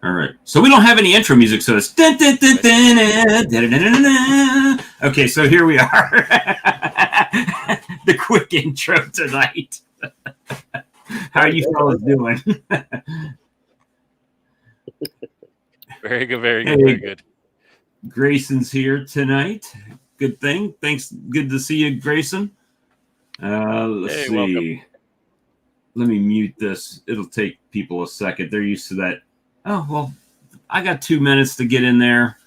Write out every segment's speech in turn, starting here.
All right. So we don't have any intro music, so it's dun, dun, dun, dun, dun, dun, dun, dun, dun. Okay, so here we are. The quick intro tonight. How are you fellas doing? Very good, very good, very good. Grayson's here tonight. Good thing. Thanks. Good to see you, Grayson. Let's see. Welcome. Let me mute this. It'll take people a second. They're used to that. Oh, well, I got 2 minutes to get in there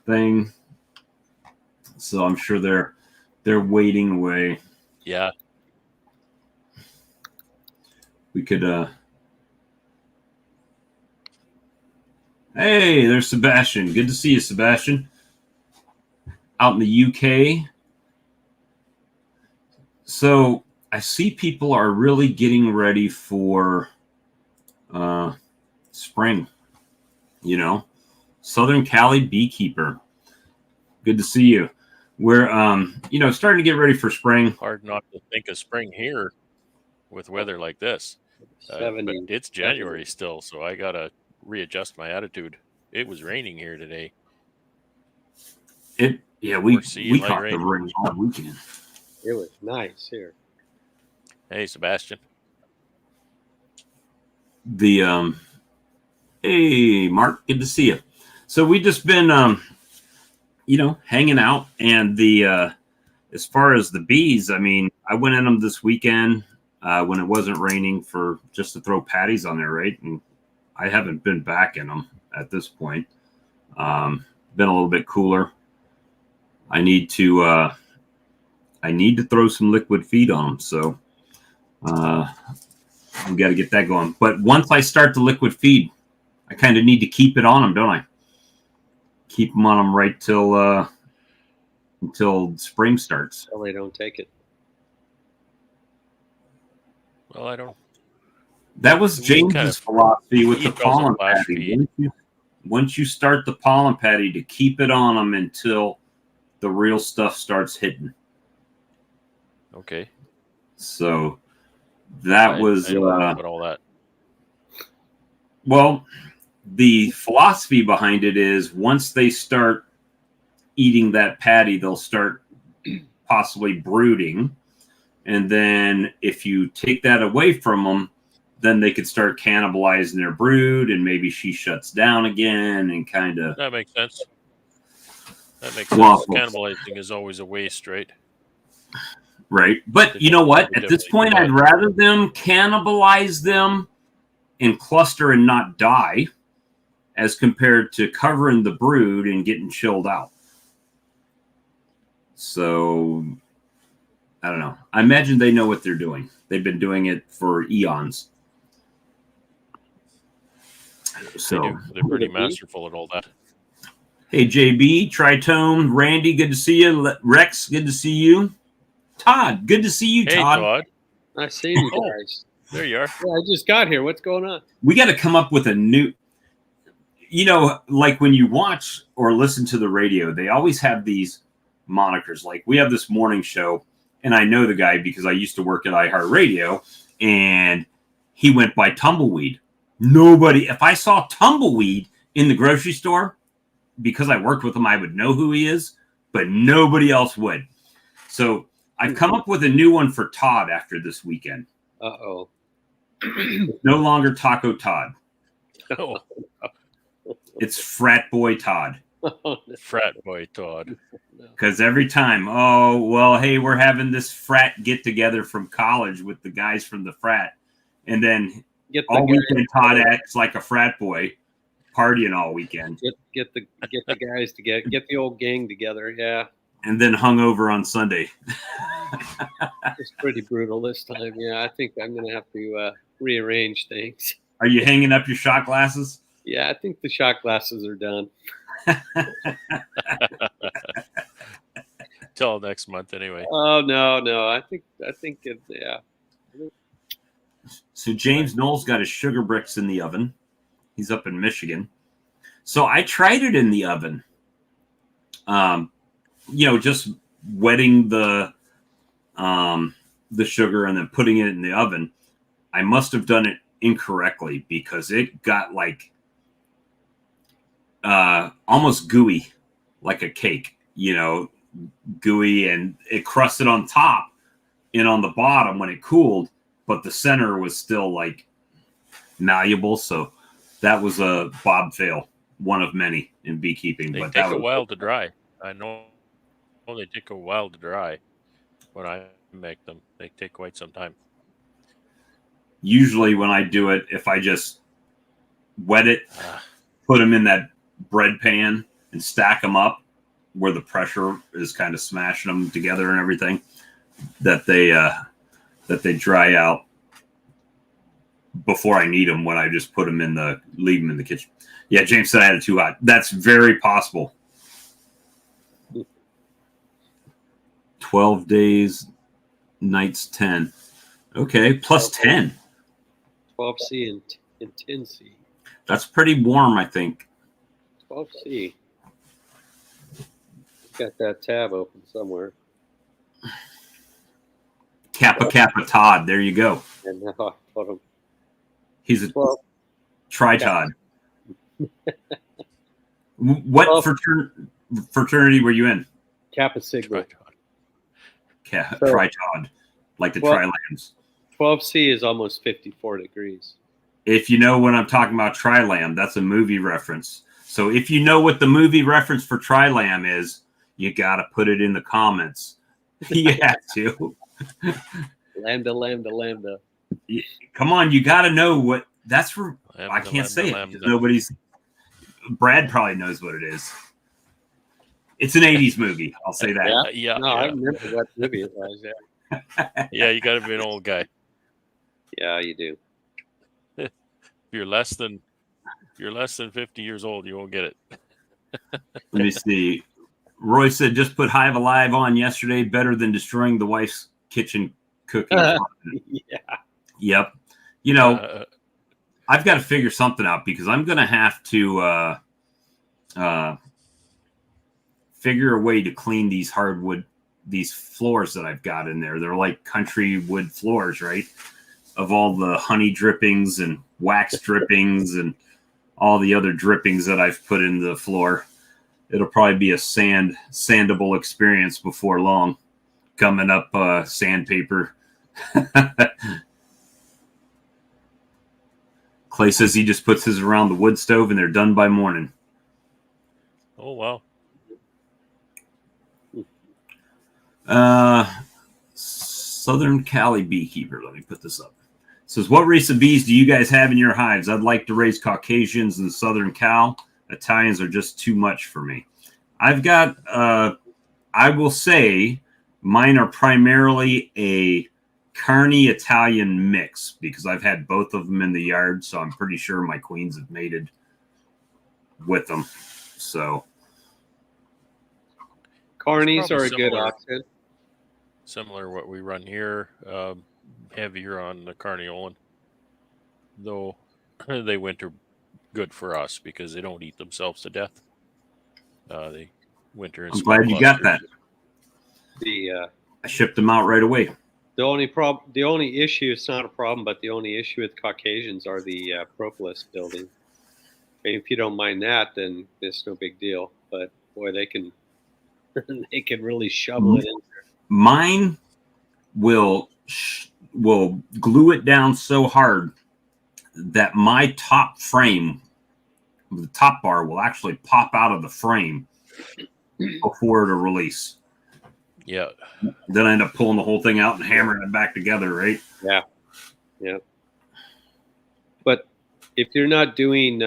thing. So I'm sure they're waiting away. Yeah. We could Hey, there's Sebastian. Good to see you, Sebastian. Out in the UK. So I see people are really getting ready for spring. You know, Southern Cali beekeeper. Good to see you. We're starting to get ready for spring. Hard not to think of spring here with weather like this. But it's January still, so I gotta readjust my attitude. It was raining here today. We caught the rain all weekend. It was nice here. Hey, Sebastian. Hey, Mark. Good to see you. So we just been, hanging out, and as far as the bees, I mean, I went in them this weekend when it wasn't raining just to throw patties on there, right? And I haven't been back in them at this point. Been a little bit cooler. I need to throw some liquid feed on them, so we got to get that going. But once I start the liquid feed, I kind of need to keep it on them, don't I? Keep them on them right till spring starts. Until they don't take it. Well, I don't. That was James's philosophy with the pollen patty. Once you start the pollen patty, to keep it on them until the real stuff starts hitting. Okay. So that was I don't know about all that. Well, the philosophy behind it is once they start eating that patty, they'll start possibly brooding. And then if you take that away from them, then they could start cannibalizing their brood, and maybe she shuts down again and kind of... That makes sense. Cannibalizing is always a waste, right? Right. But you know what? At this point, I'd rather them cannibalize them and cluster and not die as compared to covering the brood and getting chilled out. So, I don't know. I imagine they know what they're doing. They've been doing it for eons. So they're pretty masterful at all that. Hey, JB, Tritome, Randy, good to see you. Rex, good to see you. Todd, good to see you, Hey, Todd. Todd. I see you guys. There you are. Yeah, I just got here. What's going on? We got to come up with a new... like when you watch or listen to the radio, they always have these monikers. Like we have this morning show, and I know the guy because I used to work at iHeartRadio, and he went by Tumbleweed. If I saw Tumbleweed in the grocery store, because I worked with him, I would know who he is, but nobody else would. So I've come up with a new one for Todd after this weekend. Uh-oh. No longer Taco Todd. Oh. It's Frat Boy Todd. Frat Boy Todd. Because every time, hey, we're having this frat get-together from college with the guys from the frat. And then all weekend Todd acts like a frat boy, partying all weekend. Get the guys together. Get the old gang together, yeah. And then hung over on Sunday. It's pretty brutal this time. Yeah, I think I'm going to have to rearrange things. Are you hanging up your shot glasses? Yeah, I think the shot glasses are done. Till next month, anyway. Oh no! I think it's yeah. So James Knowles got his sugar bricks in the oven. He's up in Michigan. So I tried it in the oven. Just wetting the sugar and then putting it in the oven. I must have done it incorrectly because it got like almost gooey, like a cake, gooey, and it crusted on top and on the bottom when it cooled, but the center was still like malleable. So that was a Bob fail, one of many in beekeeping. They but take a while to dry. I know they take a while to dry. When I make them, they take quite some time. Usually when I do it, if I just wet it, put them in that bread pan and stack them up where the pressure is kind of smashing them together and everything, that they dry out before I need them, when I just put them leave them in the kitchen. Yeah, James said I had it too hot. That's very possible. 12 days, nights 10. Okay, plus 10. 12C and 10C. That's pretty warm, I think. 12C. Got that tab open somewhere. Kappa Todd. There you go. And now I put him. He's a tri-Todd. What fraternity were you in? Kappa Sigma. Tri-Todd, like the Tri-Lambs. 12C is almost 54 degrees. If you know what I'm talking about, Tri-Lamb, that's a movie reference. So if you know what the movie reference for Tri-Lamb is, you got to put it in the comments. You have to. Lambda. Come on, you got to know what that's for. I can't say it because nobody's. Brad probably knows what it is. It's an 80s movie. I'll say that. Yeah. No, I remember what movie it was. Yeah. Yeah, you got to be an old guy. Yeah, you do. If you're less than 50 years old, you won't get it. Let me see. Roy said, just put Hive Alive on yesterday. Better than destroying the wife's kitchen cooking. Yeah. Yep. I've got to figure something out because I'm going to have to figure a way to clean these these floors that I've got in there. They're like country wood floors, right? Of all the honey drippings and wax drippings and all the other drippings that I've put in the floor. It'll probably be a sandable experience before long. Coming up, sandpaper. Clay says he just puts his around the wood stove and they're done by morning. Oh, wow. Southern Cali beekeeper. Let me put this up. Says, what race of bees do you guys have in your hives? I'd like to raise Caucasians in Southern Cal. Italians are just too much for me. I've got, I will say, mine are primarily a Carney Italian mix because I've had both of them in the yard, so I'm pretty sure my queens have mated with them. So Carnies are a good option. Similar what we run here, heavier on the Carniolan, though they winter good for us because they don't eat themselves to death. They winter in I'm glad you got that. I shipped them out right away. The only issue, it's not a problem, but the only issue with Caucasians are the propolis building. I mean, if you don't mind that, then it's no big deal. But boy, they can really shovel it in there. Mine will glue it down so hard that my top frame, the top bar, will actually pop out of the frame before it'll release. Yeah. Then I end up pulling the whole thing out and hammering it back together, right? Yeah. Yeah. But if you're not doing,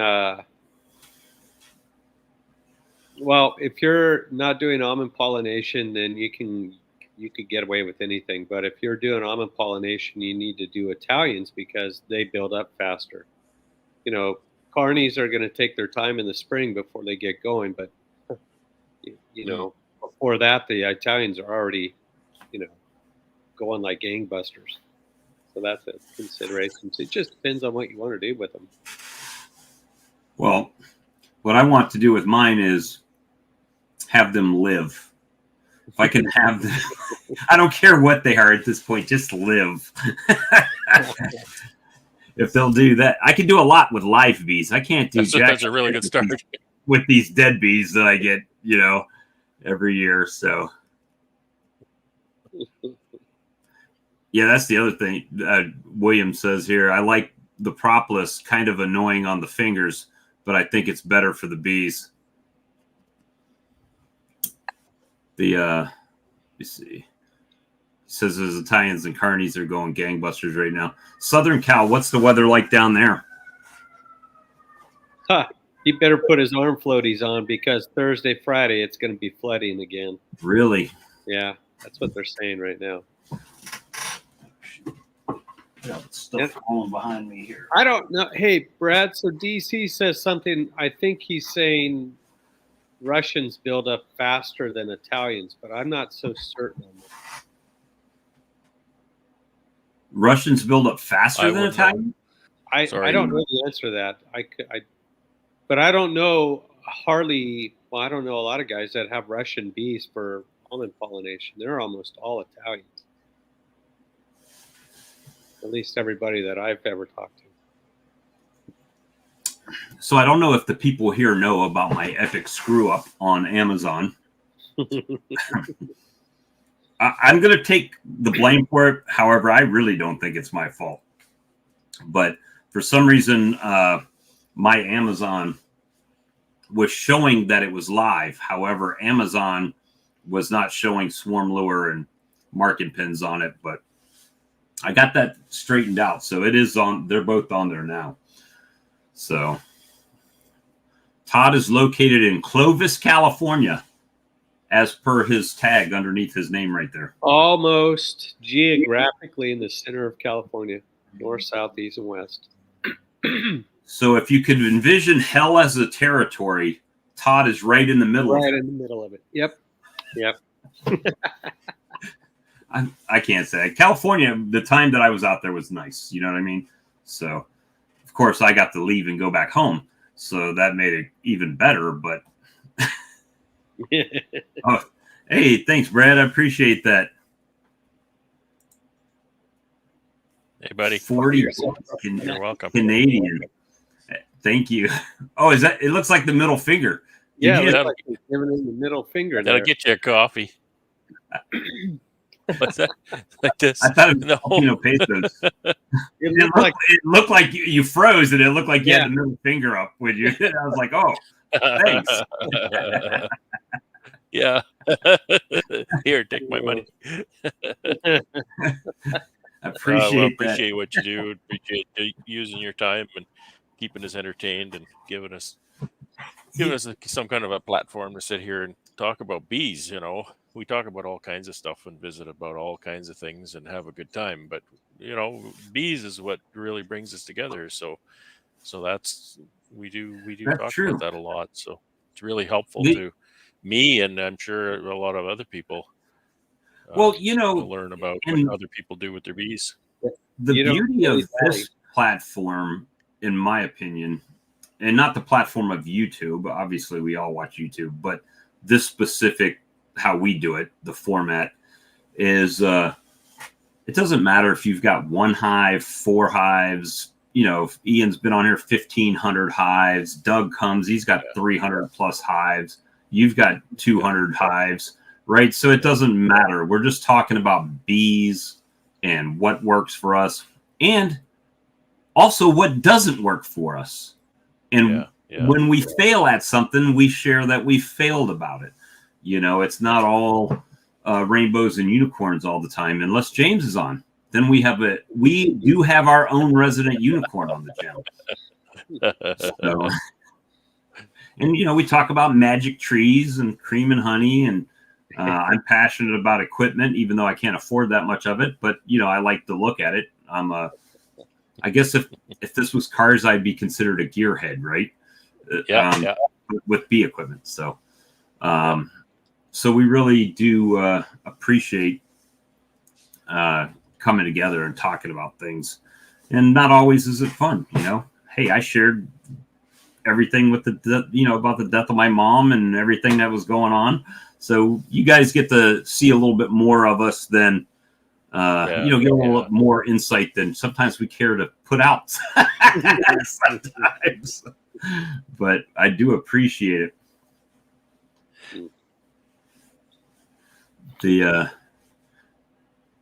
if you're not doing almond pollination, then you could get away with anything. But if you're doing almond pollination, you need to do Italians because they build up faster. Carnies are going to take their time in the spring before they get going, but before that, the Italians are already, going like gangbusters. So that's a consideration. So it just depends on what you want to do with them. Well, what I want to do with mine is have them live. If I can have them, I don't care what they are at this point, just live. If they'll do that, I can do a lot with live bees. I can't do jack. That's a really good start. with these dead bees that I get, every year. So yeah, that's the other thing. William says here, I like the propolis, kind of annoying on the fingers, but I think it's better for the bees. Let me see. Says his Italians and carnies are going gangbusters right now. Southern Cal, what's the weather like down there? He better put his arm floaties on because Thursday, Friday, it's going to be flooding again. Really? Yeah, that's what they're saying right now. Stuff falling behind me here. I don't know. Hey, Brad, so DC says something. I think he's saying Russians build up faster than Italians, but I'm not so certain on that. Russians build up faster than Italians? I don't know the answer to that. But I don't know hardly. Well, I don't know a lot of guys that have Russian bees for almond pollination. They're almost all Italians. At least everybody that I've ever talked to. So I don't know if the people here know about my epic screw up on Amazon. I'm going to take the blame for it. However, I really don't think it's my fault. But for some reason, my Amazon was showing that it was live. However, Amazon was not showing swarm lure and marking pins on it. But I got that straightened out. So it is on. They're both on there now. So Todd is located in Clovis, California, as per his tag underneath his name right there. Almost geographically in the center of California, north, south, east, and west. So if you could envision hell as a territory, Todd is right in the middle of it. Right in the middle of it. Yep. I can't say. California, the time that I was out there was nice. You know what I mean? So, of course, I got to leave and go back home. So that made it even better. But, oh, hey, thanks, Brad. I appreciate that. Hey, buddy. 40 You're welcome. Canadian. Thank you. Oh, is that? It looks like the middle finger. Yeah, it looks like he's giving him the middle finger. That'll get you a coffee. What's that? Like this? I thought it was Filipino pesos. It looked like you froze, and it looked like you had the middle finger up with you. I was like, oh, thanks. Yeah. Here, take my money. Appreciate what you do. Appreciate using your time and keeping us entertained and giving us some kind of a platform to sit here and talk about bees. We talk about all kinds of stuff and visit about all kinds of things and have a good time. But bees is what really brings us together. So that's we do talk about that a lot. So it's really helpful to me, and I'm sure a lot of other people. To learn about what other people do with their bees. The beauty of this platform, in my opinion, and not the platform of YouTube, obviously we all watch YouTube, but this specific, how we do it, the format is, it doesn't matter if you've got 1 hive, 4 hives, if Ian's been on here 1,500 hives, Doug comes, he's got 300 plus hives, you've got 200 hives. Right. So it doesn't matter. We're just talking about bees and what works for us and also what doesn't work for us. And when we fail at something, we share that we failed about it. It's not all rainbows and unicorns all the time. Unless James is on, then we do have our own resident unicorn on the channel. So, and, we talk about magic trees and cream and honey and, I'm passionate about equipment, even though I can't afford that much of it. But, I like to look at it. I guess if this was cars, I'd be considered a gearhead, right? With bee equipment. So we really do appreciate coming together and talking about things. And not always is it fun, Hey, I shared everything with about the death of my mom and everything that was going on. So you guys get to see a little bit more of us than, get a little more insight than sometimes we care to put out. Sometimes. But I do appreciate it. The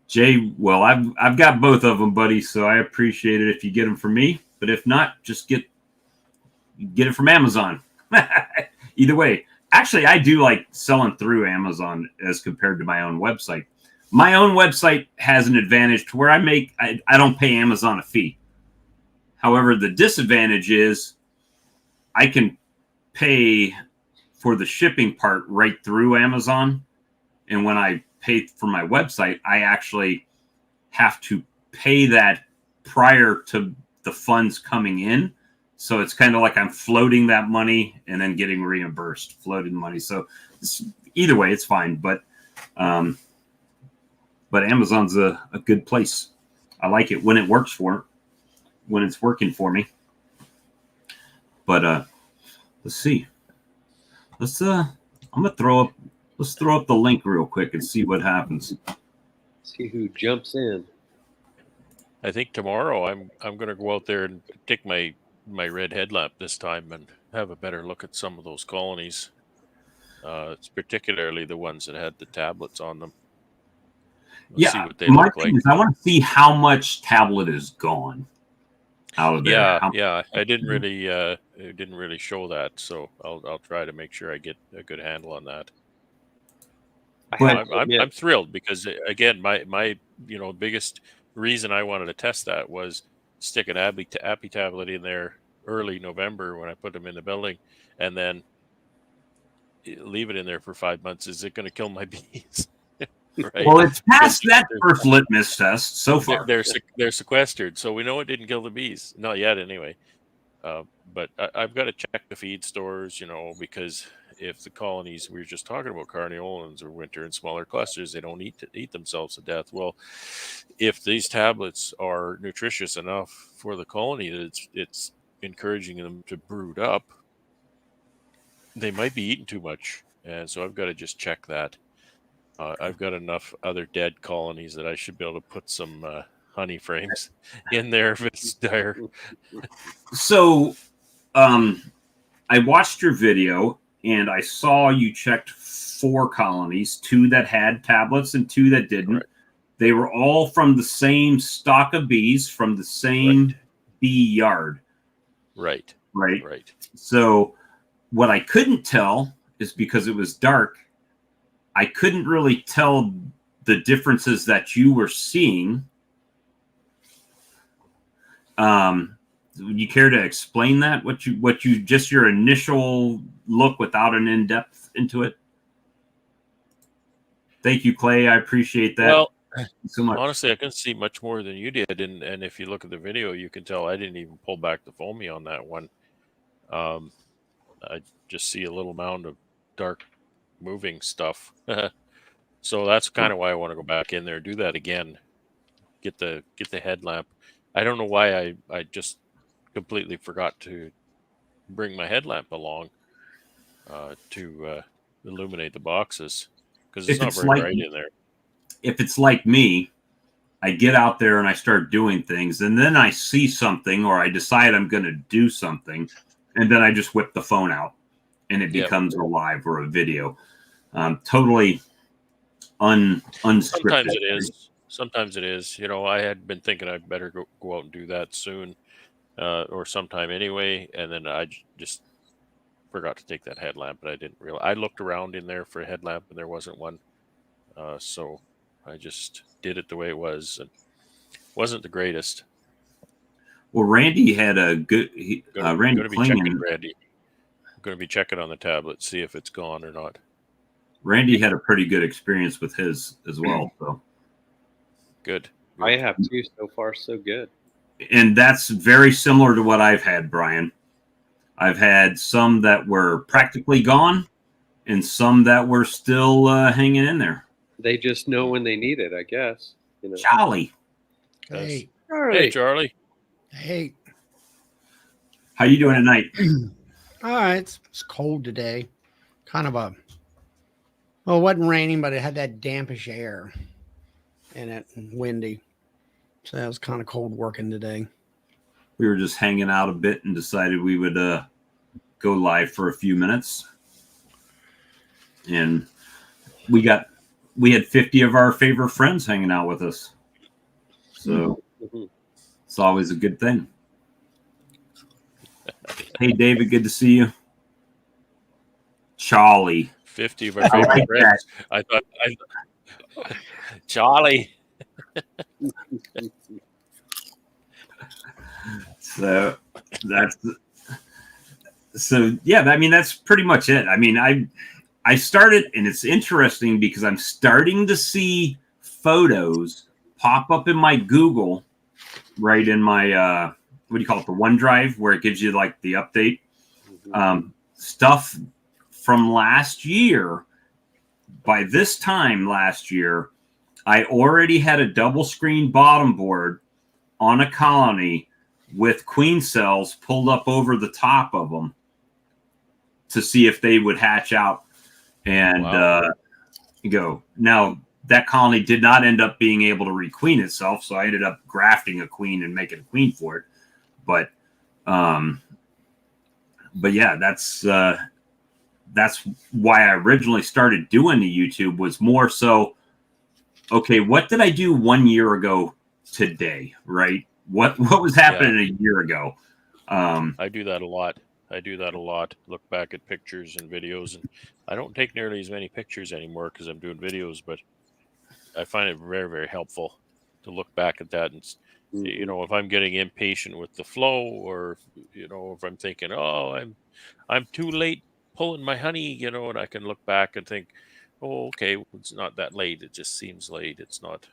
Jay, well, I've got both of them, buddy. So I appreciate it if you get them for me. But if not, just get it from Amazon. Either way, actually, I do like selling through Amazon as compared to my own website. My own website has an advantage to where I don't pay Amazon a fee. However, the disadvantage is I can pay for the shipping part right through Amazon. And when I pay for my website, I actually have to pay that prior to the funds coming in. So it's kind of like I'm floating that money and then getting reimbursed, floating money. So either way, it's fine. But Amazon's a good place. I like it when it works when it's working for me. But let's see. Let's throw up the link real quick and see what happens. See who jumps in. I think tomorrow I'm going to go out there and take my red headlamp this time and have a better look at some of those colonies. It's particularly the ones that had the tablets on them. See what they look like. I want to see how much tablet is gone out of there. Yeah. I didn't really show that, so I'll try to make sure I get a good handle on that. I'm thrilled because again, my biggest reason I wanted to test that was stick an Appy tablet in there early November when I put them in the building, and then leave it in there for 5 months. Is it going to kill my bees? Right? Well, it's passed that first litmus test so far. They're sequestered, so we know it didn't kill the bees. Not yet, anyway. But I've got to check the feed stores, because if the colonies we were just talking about, carniolans or winter in smaller clusters, they don't eat themselves to death. Well, if these tablets are nutritious enough for the colony that it's encouraging them to brood up, they might be eating too much, and so I've got to just check that. I've got enough other dead colonies that I should be able to put some honey frames in there if it's dire. So, I watched your video and I saw you checked 4 colonies, 2 that had tablets and 2 that didn't. Right. They were all from the same stock of bees from the same bee yard. Right. So what I couldn't tell is because it was dark, I couldn't really tell the differences that you were seeing. Would you care to explain that? What you just your initial look without an in-depth into it? Thank you, Clay. I appreciate that. Well, so much. Honestly, I couldn't see much more than you did, and if you look at the video, you can tell I didn't even pull back the foamy on that one. I just see a little mound of dark moving stuff. So that's kind of why I want to go back in there, do that again, get the headlamp. I don't know why I just completely forgot to bring my headlamp along to illuminate the boxes, because it's not very bright in there. If it's like me, I get out there and I start doing things, and then I see something or I decide I'm going to do something, and then I just whip the phone out and it becomes a live or a video. Totally unscripted. Sometimes it is. I had been thinking I'd better go out and do that soon, or sometime anyway, and then I just forgot to take that headlamp, but I didn't realize. I looked around in there for a headlamp and there wasn't one, so I just did it the way it was, and wasn't the greatest. Well, Randy had a good. Randy I'm going to be checking on the tablet, see if it's gone or not. Randy had a pretty good experience with his as well. So good. I have too. So far, so good. And that's very similar to what I've had, Brian. I've had some that were practically gone and some that were still hanging in there. They just know when they need it, I guess. Charlie. Hey. Hey, Charlie. Hey. How you doing tonight? All right. It's cold today. Kind of it wasn't raining, but it had that dampish air in it and windy. So it was kind of cold working today. We were just hanging out a bit and decided we would go live for a few minutes. And we had 50 of our favorite friends hanging out with us. So it's always a good thing. Hey, David, good to see you. Charlie. 50 of our favorite friends. I thought Charlie. So yeah, I mean, that's pretty much it. I mean, I started, and it's interesting because I'm starting to see photos pop up in my Google, right in my what do you call it, the OneDrive, where it gives you like the update stuff from last year. By this time last year, I already had a double screen bottom board on a colony with queen cells pulled up over the top of them to see if they would hatch out and go. Now, that colony did not end up being able to requeen itself, so I ended up grafting a queen and making a queen for it. But yeah, that's why I originally started doing the YouTube, was more so, okay, what did I do 1 year ago today, right? What was happening a year ago? I do that a lot. Look back at pictures and videos, and I don't take nearly as many pictures anymore because I'm doing videos, but I find it very, very helpful to look back at that. And, you know, if I'm getting impatient with the flow, or, you know, if I'm thinking, oh, I'm too late pulling my honey, you know, and I can look back and think, oh, okay, it's not that late. It just seems late. It's not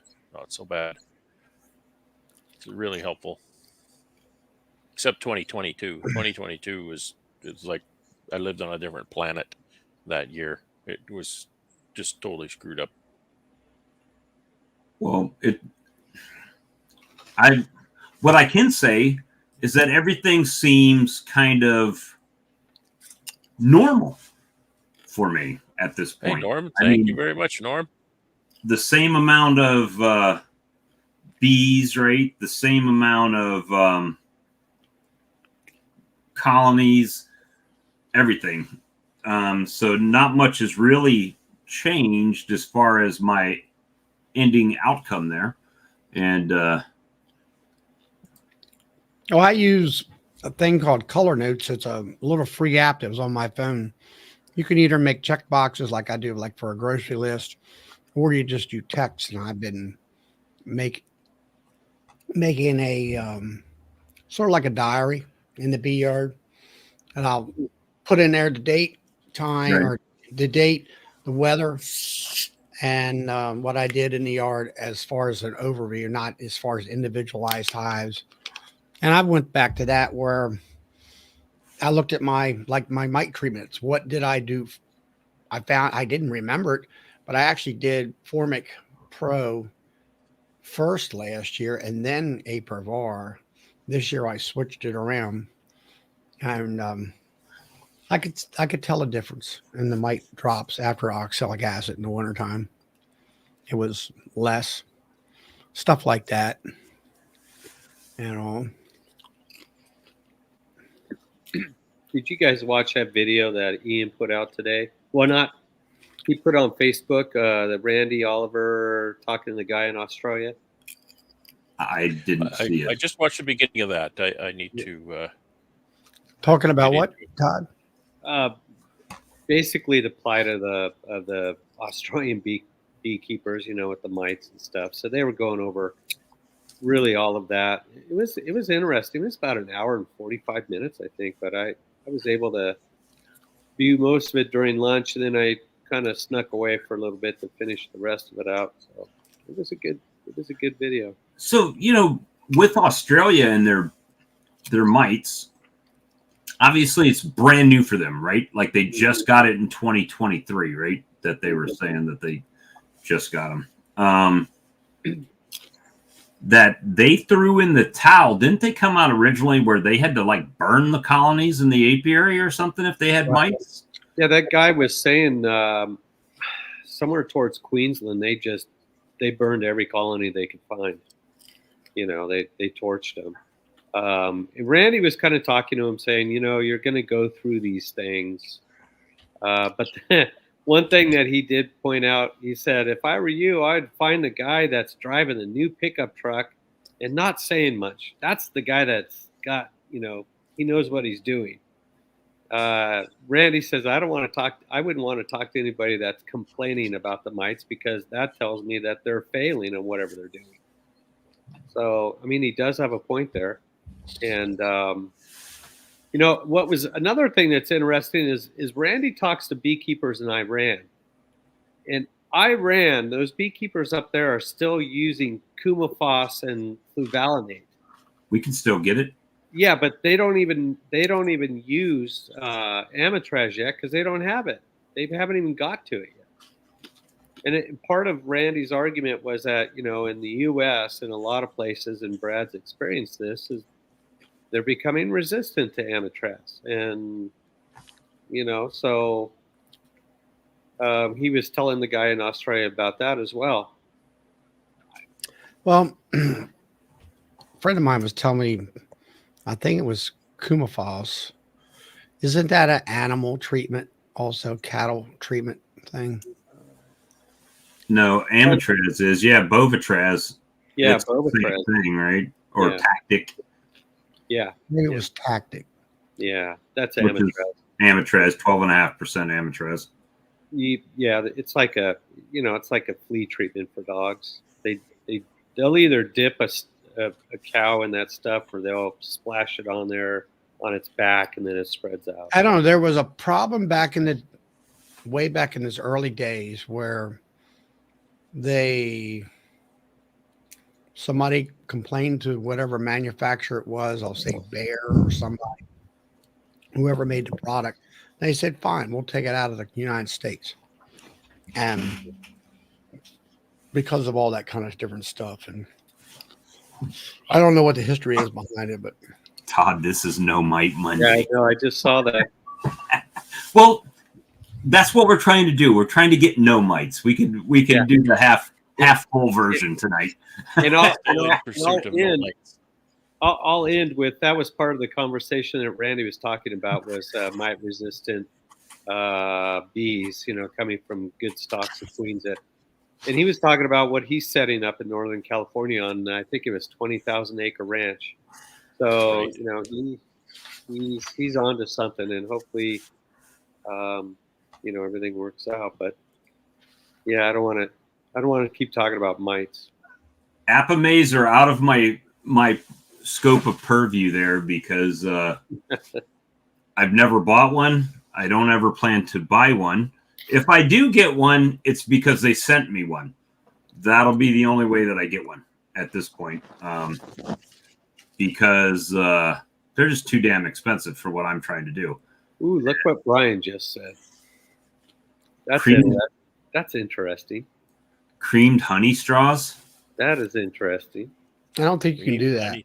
so bad. It's really helpful. Except 2022. 2022 was like I lived on a different planet that year. It was just totally screwed up. Well, what I can say is that everything seems kind of normal for me at this point. Hey, Norm, thank you very much, Norm. The same amount of bees, right? The same amount of colonies, everything. So not much has really changed as far as my ending outcome there. And I use a thing called Color Notes. It's a little free app that was on my phone. You can either make check boxes like I do, like for a grocery list, or you just do text. And I've been making a sort of like a diary in the bee yard, and I'll put in there the date, time, or the date, the weather, and what I did in the yard as far as an overview, not as far as individualized hives. And I went back to that where I looked at my mite treatments. What did I do? I found I didn't remember it, but I actually did Formic Pro first last year and then Apervar. This year I switched it around, and I could tell a difference in the mite drops after oxalic acid in the wintertime. It was less stuff like that, you know. Did you guys watch that video that Ian put out today? Well, he put on Facebook, the Randy Oliver talking to the guy in Australia. I didn't see it. I just watched the beginning of that. I need to. Talking about what, Todd? Basically, the plight of the Australian beekeepers, you know, with the mites and stuff. So they were going over really all of that. It was interesting. It was about an hour and 45 minutes, I think, but I was able to view most of it during lunch, and then I kind of snuck away for a little bit to finish the rest of it out. So it was a good video. So, you know, with Australia and their mites, obviously it's brand new for them, right? Like they just got it in 2023, right? That they were saying that they just got them. That they threw in the towel. Didn't they come out originally where they had to like burn the colonies in the apiary or something if they had mites? Yeah, that guy was saying somewhere towards Queensland, they burned every colony they could find. You know, they torched them. Randy was kind of talking to him, saying, you're going to go through these things. But one thing that he did point out, he said, if I were you, I'd find the guy that's driving the new pickup truck and not saying much. That's the guy that's got, he knows what he's doing. Randy says, I wouldn't want to talk to anybody that's complaining about the mites, because that tells me that they're failing on whatever they're doing. So, I mean, he does have a point there. And, what was another thing that's interesting is Randy talks to beekeepers in Iran. And Iran, those beekeepers up there are still using coumaphos and fluvalinate. We can still get it. Yeah, but they don't even use Amitraz yet, because they don't have it. They haven't even got to it yet. And part of Randy's argument was that, in the U.S. and a lot of places, and Brad's experienced this, is they're becoming resistant to Amitraz. And, so he was telling the guy in Australia about that as well. Well, a friend of mine was telling me, I think it was coumaphos. Isn't that an animal treatment, also cattle treatment thing? No, Amitraz is. Yeah, Bovatraz. Yeah, it's Bovatraz. the same thing, right? Or Yeah. Tactic. Yeah. Maybe it was tactic. Yeah, that's Which is Amitraz. Amitraz, 12.5% Amitraz. Yeah, it's like a flea treatment for dogs. They'll either dip a cow in that stuff, or they'll splash it on its back, and then it spreads out. I don't know. There was a problem way back in his early days where somebody complained to whatever manufacturer it was. I'll say Bayer or somebody, whoever made the product. They said, fine, we'll take it out of the United States. And because of all that kind of different stuff. And I don't know what the history is behind it, but Todd, this is no Mite Monday. Yeah, I know. I just saw that. Well, that's what we're trying to do. We're trying to get no mites. We can do the half full version tonight. And I'll I'll end with, that was part of the conversation that Randy was talking about, was mite resistant bees, coming from good stocks of queens. And he was talking about what he's setting up in Northern California on, I think it was 20,000 acre ranch. So, right. he's on to something, and hopefully, everything works out. But yeah, I don't want to keep talking about mites. Apamays are out of my scope of purview there, because I've never bought one. I don't ever plan to buy one. If I do get one, it's because they sent me one. That'll be the only way that I get one at this point, because they're just too damn expensive for what I'm trying to do. Ooh, look what Brian just said. That's interesting. Creamed honey straws. That is interesting. I don't think you can do that.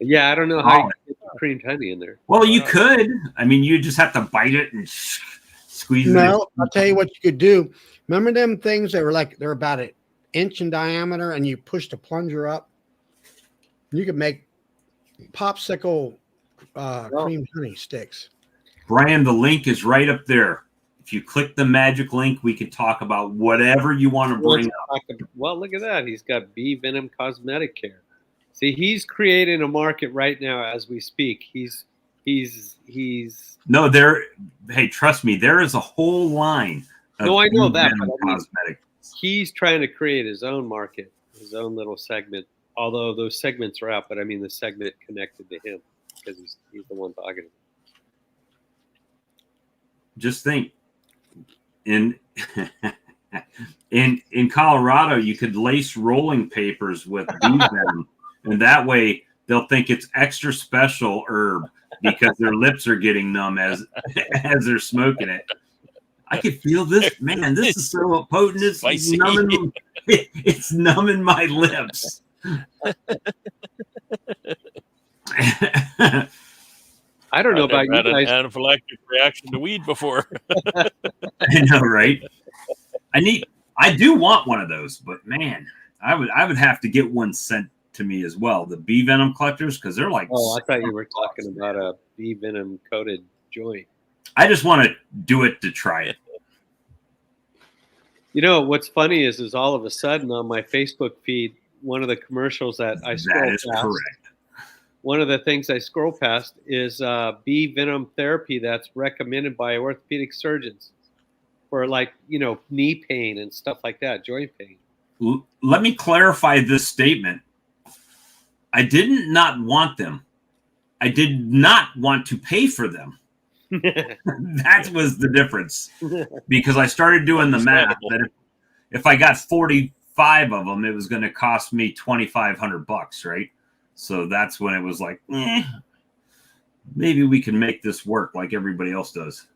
Yeah, I don't know how you can get the creamed honey in there. Well, you could. I mean, you just have to bite it and squeeze it. No, I'll tell you what you could do. Remember them things that were they're about an inch in diameter, and you push the plunger up? You could make popsicle creamed honey sticks. Brian, the link is right up there. If you click the magic link, we can talk about whatever you want to bring up. Well, look at that. He's got bee venom cosmetic care. See, he's creating a market right now as we speak. He's No, there. Hey, trust me, there is a whole line of No, I know bee that, venom but cosmetic. he's trying to create his own market, his own little segment. Although those segments are out, but I mean the segment connected to him, because he's the one talking. Just think, in Colorado, you could lace rolling papers with bee venom, and that way they'll think it's extra special herb because their lips are getting numb as they're smoking it. I could feel this, man. This is so potent. It's numbing my lips. I don't know about you had guys. an anaphylactic reaction to weed before. I know, right? I do want one of those, but man, I would have to get one sent to me as well. The bee venom collectors, because they're like. Oh, I thought you were talking about a bee venom coated joint. I just want to do it to try it. You know what's funny is all of a sudden on my Facebook feed, one of the commercials that I scroll That is past, correct. one of the things I scroll past is bee venom therapy that's recommended by orthopedic surgeons for, like, you know, knee pain and stuff like that, joint pain. Let me clarify this statement. I didn't not want them. I did not want to pay for them. That was the difference, because I started doing the math that if I got 45 of them, it was going to cost me $2,500, right? So that's when it was like, maybe we can make this work like everybody else does.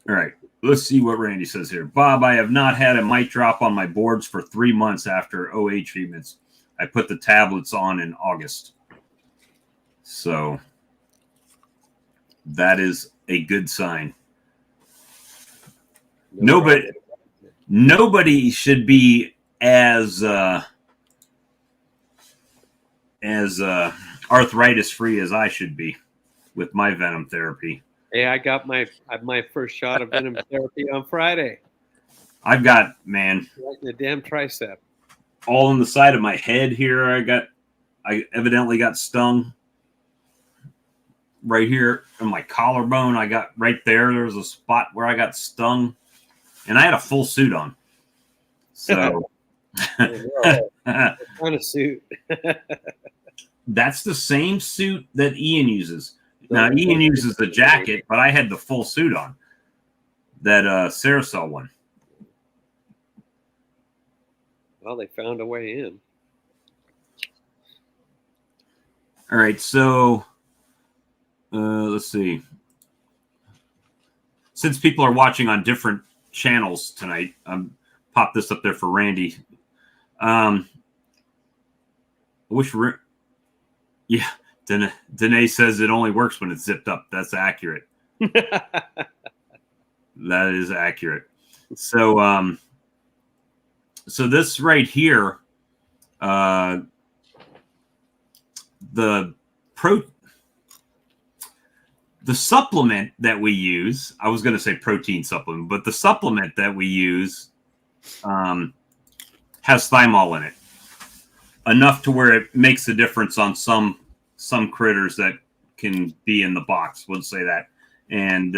All right, let's see what Randy says here. Bob, I have not had a mite drop on my boards for 3 months after OA treatments. I put the tablets on in August. So that is a good sign. Nobody should be as arthritis free as I should be with my venom therapy. Hey, I got my first shot of venom therapy on Friday. I've got, man, Right in the damn tricep. all on the side of my head here. I evidently got stung. Right here on my collarbone, I got right there. There was a spot where I got stung, and I had a full suit on. So, What kind of suit? that's the same suit that Ian uses. Now, Ian uses the jacket, but I had the full suit on. That Saracel one. Well, they found a way in. All right, so. Let's see. Since people are watching on different channels tonight, pop this up there for Randy. I wish, yeah, Danae says it only works when it's zipped up. That's accurate. That is accurate. So, so this right here, the supplement that we use, I was going to say protein supplement, but the supplement that we use has thymol in it, enough to where it makes a difference on some critters that can be in the box. We'll say that. And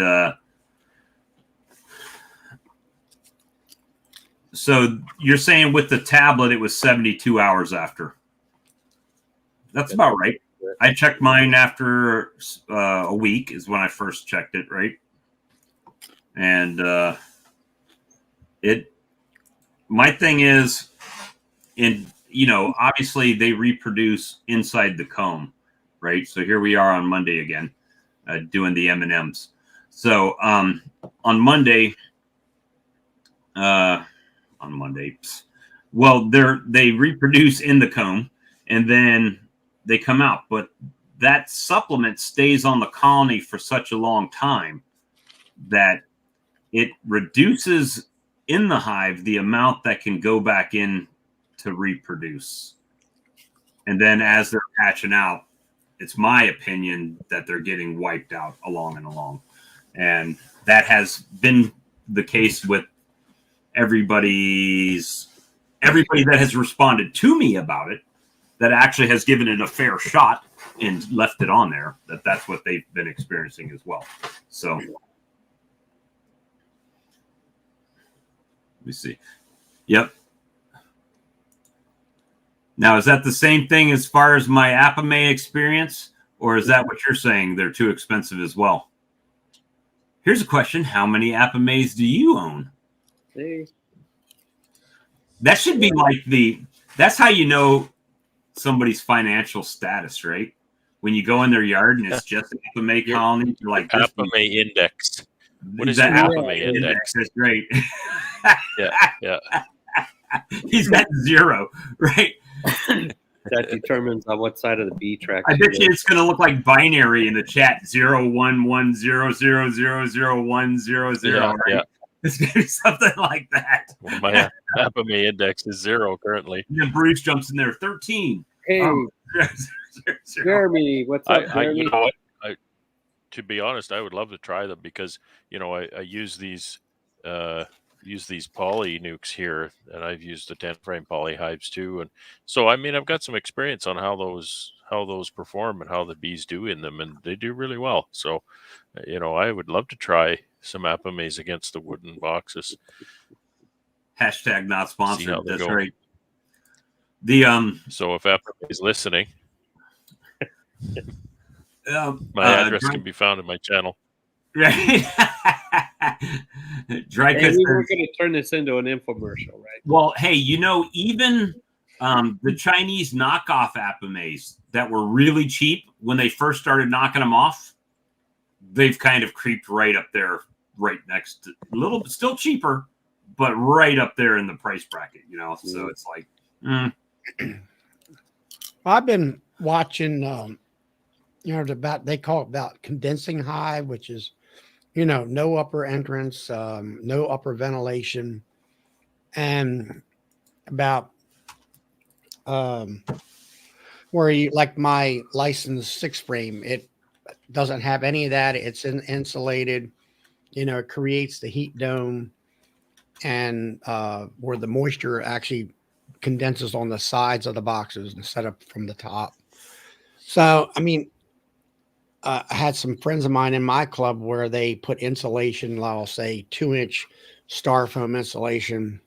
so you're saying with the tablet, it was 72 hours after. That's about right. I checked mine after a week is when I first checked it, right? And my thing is, obviously they reproduce inside the comb, right? So here we are on Monday again, doing the M&Ms. So on Monday, well, they reproduce in the comb, and then they come out, but that supplement stays on the colony for such a long time that it reduces in the hive the amount that can go back in to reproduce. And then as they're hatching out, it's my opinion that they're getting wiped out along and along. And that has been the case with everybody that has responded to me about it, that actually has given it a fair shot and left it on there, that's what they've been experiencing as well. So let me see. Yep. Now, is that the same thing as far as my Apame experience, or is that what you're saying? They're too expensive as well. Here's a question. How many Apames do you own? Hey. That should be like that's how you know somebody's financial status, right? When you go in their yard and it's just an Apame colony, you're like, Apame index. What is the your Apame index? That's great. Yeah. He's got 0, right? That determines on what side of the bee track. I bet you it's going to look like binary in the chat: 01100000100. Yeah. It's going to be something like that. Well, my Apame index is 0 currently. And then Bruce jumps in there, 13. Hey, Oh, Jeremy, what's up, Jeremy? You know what? To be honest, I would love to try them because I use these poly nukes here, and I've used the 10 frame poly hives too, and so I've got some experience on how those perform and how the bees do in them, and they do really well. So, I would love to try some Apames against the wooden boxes. Hashtag not sponsored. That's go. right. So if Apame is listening. My address can be found in my channel. Right. Dry Hey, we were going to turn this into an infomercial, right? Well, hey, even the Chinese knockoff Apames that were really cheap when they first started knocking them off, they've kind of creeped right up there, right next to a little bit still cheaper, but right up there in the price bracket, So it's like, I've been watching. They call it about condensing hive, which is, no upper entrance, no upper ventilation, and about where you like my licensed 6 frame, it doesn't have any of that. It's insulated, it creates the heat dome, and where the moisture actually condenses on the sides of the boxes instead of from the top. So, I had some friends of mine in my club where they put insulation, I'll say 2-inch styrofoam insulation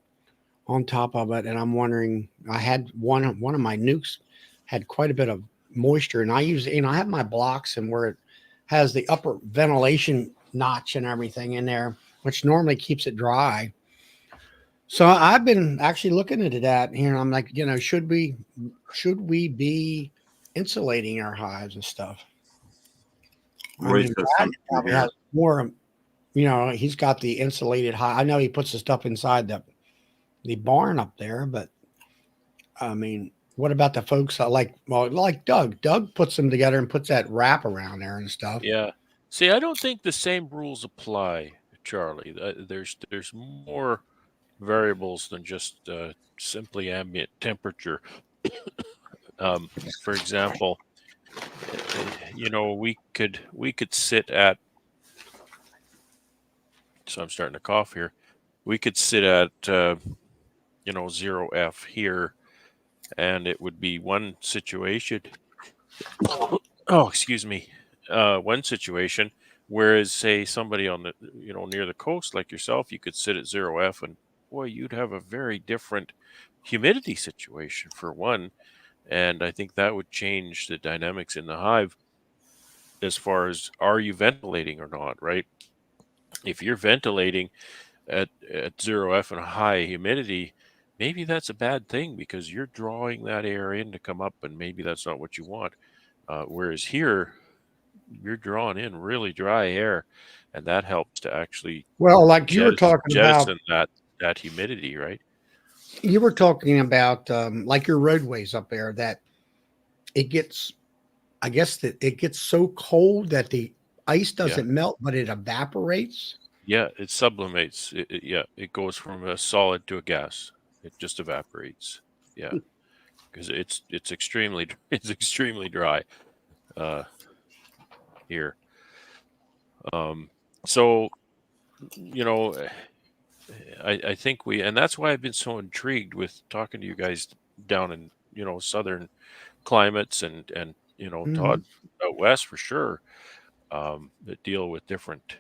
on top of it. And I'm wondering, I had one of my nukes had quite a bit of moisture, and I use, I have my blocks and where it has the upper ventilation notch and everything in there, which normally keeps it dry. So I've been actually looking into that here, and I'm like, should we be insulating our hives and stuff? Royce Brad probably has more, he's got the insulated hive. I know he puts the stuff inside the barn up there, but what about the folks like Doug? Doug puts them together and puts that wrap around there and stuff. Yeah. See, I don't think the same rules apply, Charlie. There's more variables than just simply ambient temperature. For example, we could sit at. So I'm starting to cough here. We could sit at 0F here, and it would be one situation. Oh, excuse me. One situation. Whereas, say, somebody on the near the coast like yourself, you could sit at 0F, and boy, you'd have a very different humidity situation for one. And I think that would change the dynamics in the hive as far as, are you ventilating or not, right? If you're ventilating at 0F and high humidity, maybe that's a bad thing because you're drawing that air in to come up, and maybe that's not what you want. Whereas here, you're drawing in really dry air, and that helps to actually like you were talking about that humidity, right? You were talking about like your roadways up there, that it gets, I guess that it gets so cold that the ice doesn't melt, but it evaporates. Yeah, it sublimates. It goes from a solid to a gas. It just evaporates. Yeah, because it's extremely dry here. So I think and that's why I've been so intrigued with talking to you guys down in southern climates and Todd out west for sure, that deal with different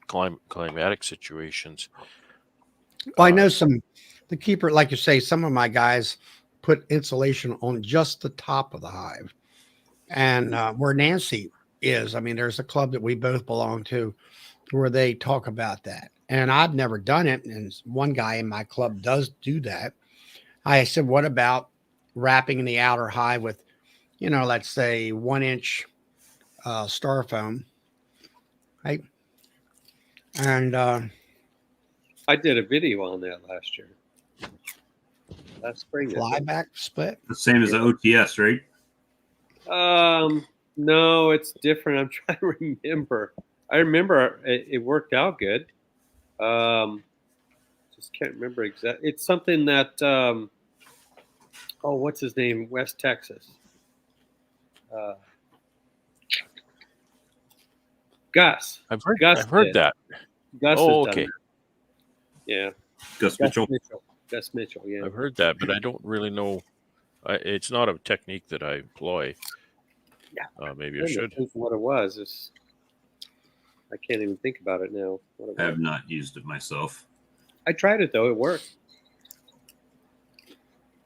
climatic situations. Well, I know the keeper, like you say, some of my guys put insulation on just the top of the hive, and where Nancy is, there's a club that we both belong to where they talk about that. And I've never done it. And one guy in my club does do that. I said, what about wrapping the outer hive with, let's say 1-inch styrofoam, right? And I did a video on that last year. Last spring. Flyback split? The same as the OTS, right? No, it's different. I'm trying to remember. I remember it worked out good. Just can't remember exactly. It's something that what's his name? West Texas. Uh, Gus. Gus I've heard did. that. Gus Oh, has done okay. that. Yeah. Gus Mitchell. Gus Mitchell. Yeah. I've heard that, but I don't really know. It's not a technique that I employ. Yeah. Maybe I should. What it was. I can't even think about it now. I have not used it myself. I tried it though; it worked.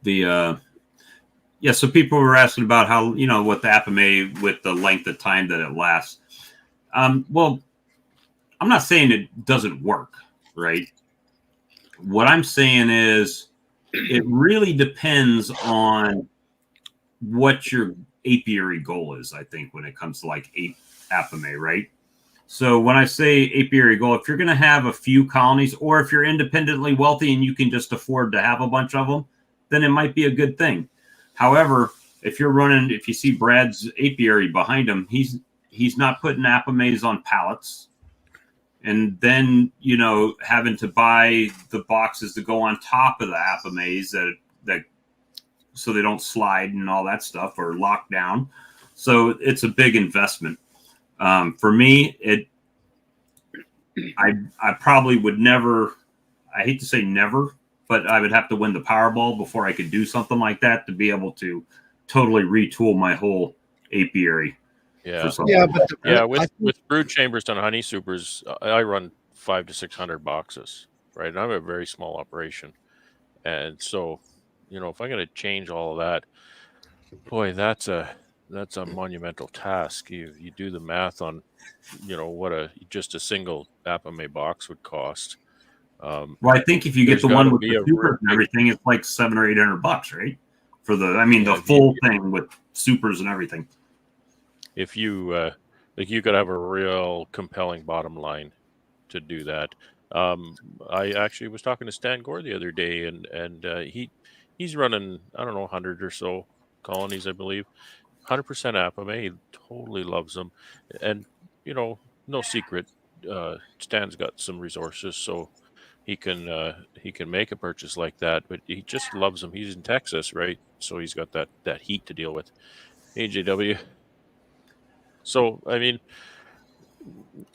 So people were asking about how what the Apame with the length of time that it lasts. Well, I'm not saying it doesn't work, right? What I'm saying is it really depends on what your apiary goal is. I think when it comes to like Apame, right? So when I say apiary goal, if you're going to have a few colonies, or if you're independently wealthy and you can just afford to have a bunch of them, then it might be a good thing. However, if you see Brad's apiary behind him, he's not putting Apames on pallets, and then having to buy the boxes to go on top of the Apames that so they don't slide and all that stuff or lock down. So it's a big investment. For me, I probably would never. I hate to say never, but I would have to win the Powerball before I could do something like that to be able to totally retool my whole apiary. Yeah, with brood chambers and honey supers, I run 500 to 600 boxes, right? And I'm a very small operation, and so if I'm going to change all of that, boy, that's a monumental task. You do the math on what just a single Apame box would cost. Well, I think if you get the one with the supers and everything, it's like $700 or $800, right? For the full thing with supers and everything. If you you could have a real compelling bottom line to do that. I actually was talking to Stan Gore the other day, and he's running, I don't know, 100 or so colonies, I believe. 100% Apame. He totally loves them, and no secret, Stan's got some resources, so he can make a purchase like that. But he just loves them. He's in Texas, right? So he's got that heat to deal with. Hey, JW. So I mean,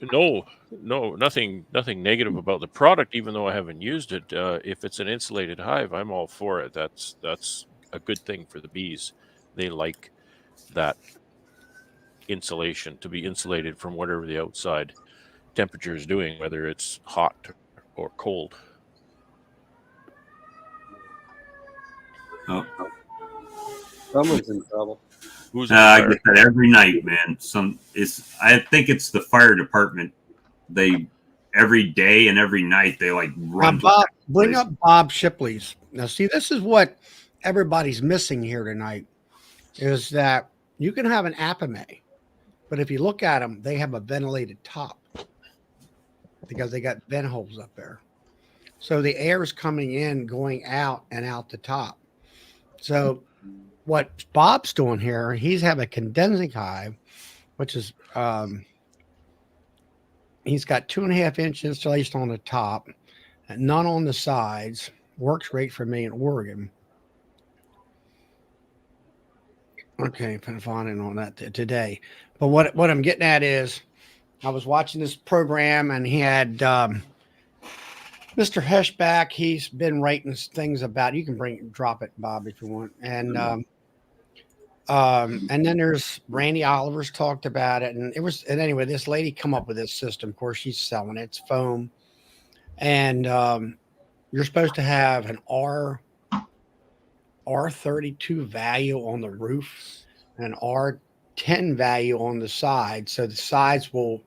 no, nothing negative about the product, even though I haven't used it. If it's an insulated hive, I'm all for it. That's a good thing for the bees. They like that insulation, to be insulated from whatever the outside temperature is doing, whether it's hot or cold. Oh. Someone's in trouble. I get that every night, man. I think it's the fire department. They every day and every night they like run. Bob, bring up Bob Shipley's. Now, see, this is what everybody's missing here tonight, is that you can have an Apame, but if you look at them, they have a ventilated top because they got vent holes up there. So the air is coming in, going out, and out the top. So what Bob's doing here, he's have a condensing hive, which is he's got 2.5 inch insulation on the top and none on the sides. Works great for me in Oregon. Okay, been finding on that today. But what I'm getting at is I was watching this program and he had Mr. Heschbach. He's been writing things about, you can drop it, Bob, if you want. And then there's Randy Oliver's talked about it. And anyway, this lady come up with this system. Of course, she's selling it. It's foam. And you're supposed to have an R32 value on the roof and R10 value on the side. So the sides will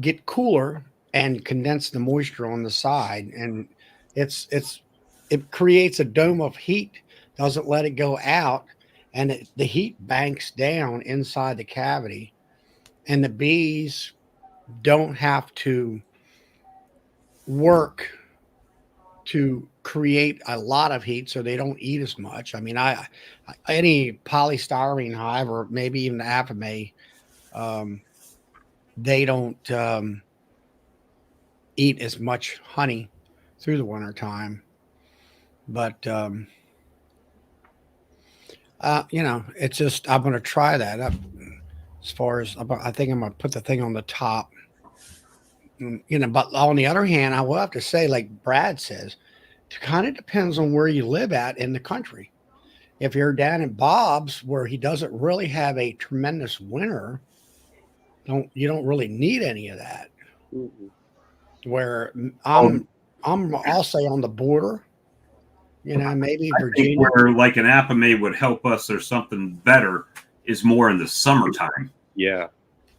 get cooler and condense the moisture on the side. And it creates a dome of heat, doesn't let it go out. And the heat banks down inside the cavity. And the bees don't have to work to create a lot of heat, so they don't eat as much. I mean, any polystyrene hive or maybe even Apame, they don't eat as much honey through the winter time. But it's just I'm going to try that. As far as I think I'm going to put the thing on the top. But on the other hand, I will have to say, like Brad says, it kind of depends on where you live at in the country. If you're down in Bob's, where he doesn't really have a tremendous winter, you don't really need any of that. Mm-hmm. Where I'll say on the border, maybe Virginia. Where like an Apamay would help us or something better is more in the summertime. Yeah.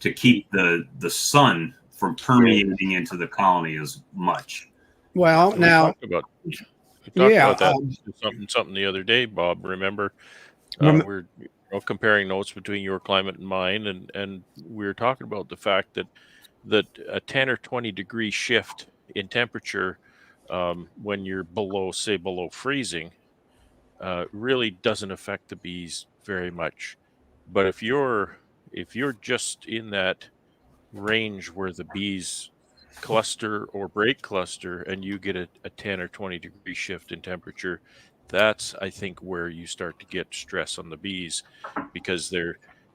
To keep the sun from permeating into the colony as much. Well, we now talked about that something the other day, Bob. Remember, we're comparing notes between your climate and mine, and we were talking about the fact that a 10 or 20 degree shift in temperature when you're below freezing really doesn't affect the bees very much. But if you're just in that range where the bees cluster or break cluster and you get a 10 or 20 degree shift in temperature, that's I think where you start to get stress on the bees, because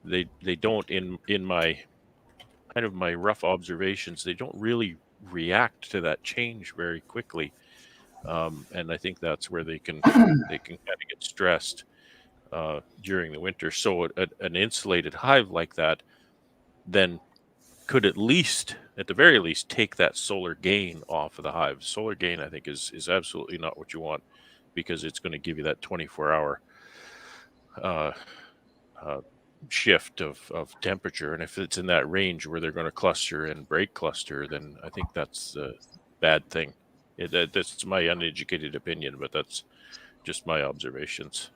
they don't, in my kind of my rough observations, they don't really react to that change very quickly, and I think that's where they can kind of get stressed during the winter. So an insulated hive like that then could at the very least take that solar gain off of the hive. Solar gain, I think, is absolutely not what you want, because it's going to give you that 24-hour shift of temperature. And if it's in that range where they're going to cluster and break cluster, then I think that's a bad thing. That's my uneducated opinion, but that's just my observations.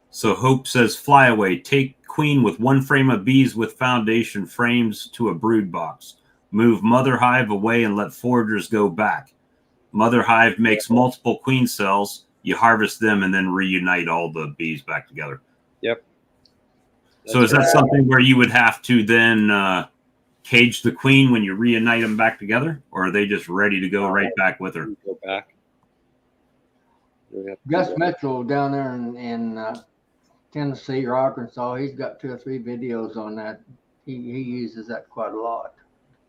So Hope says, fly away. Take queen with one frame of bees with foundation frames to a brood box. Move mother hive away and let foragers go back. Mother hive makes multiple queen cells. You harvest them and then reunite all the bees back together. Yep. So is that something where you would have to then cage the queen when you reunite them back together? Or are they just ready to go right back with her? Go back. Gus Mitchell down there in Tennessee or Arkansas, he's got 2 or 3 videos on that. He uses that quite a lot.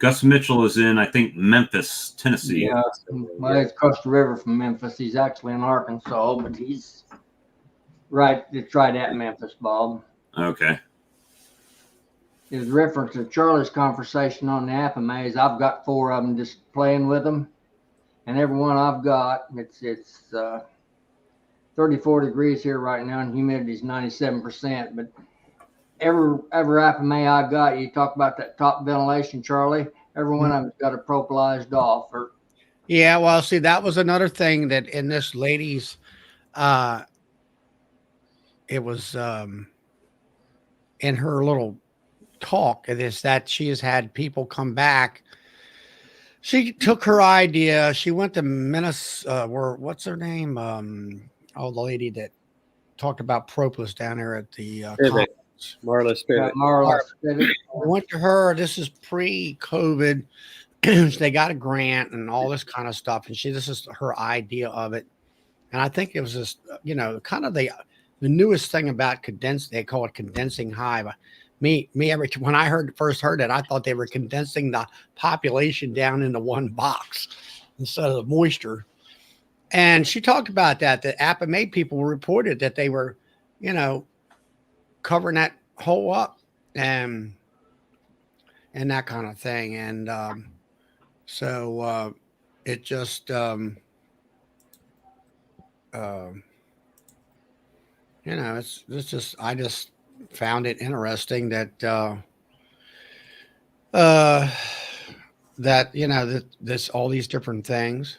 Gus Mitchell is in, I think, Memphis, Tennessee. Yeah, well, he's across the river from Memphis. He's actually in Arkansas, but it's right at Memphis, Bob. Okay. His reference to Charlie's conversation on the Apamays, I've got 4 of them just playing with them, and every one I've got, it's 34 degrees here right now, and humidity is 97%. But every Apamay I got, you talk about that top ventilation, Charlie. Every one of them's got it propolized off. Yeah, well, see, that was another thing that in this lady's, it was in her little talk, it is that she has had people come back. She took her idea. She went to Minnesota, what's her name? The lady that talked about propolis down there at the conference. Marla Spirit. Marla Spirit. I went to her. This is pre-COVID. They got a grant and all this kind of stuff, and this is her idea of it. And I think it was just, kind of the newest thing about condensing. They call it condensing hive. When I first heard it, I thought they were condensing the population down into one box instead of the moisture. And she talked about that. The Apamay people reported that they were, covering that hole up and that kind of thing. And so it just, it's just, I just found it interesting that, that, this, all these different things.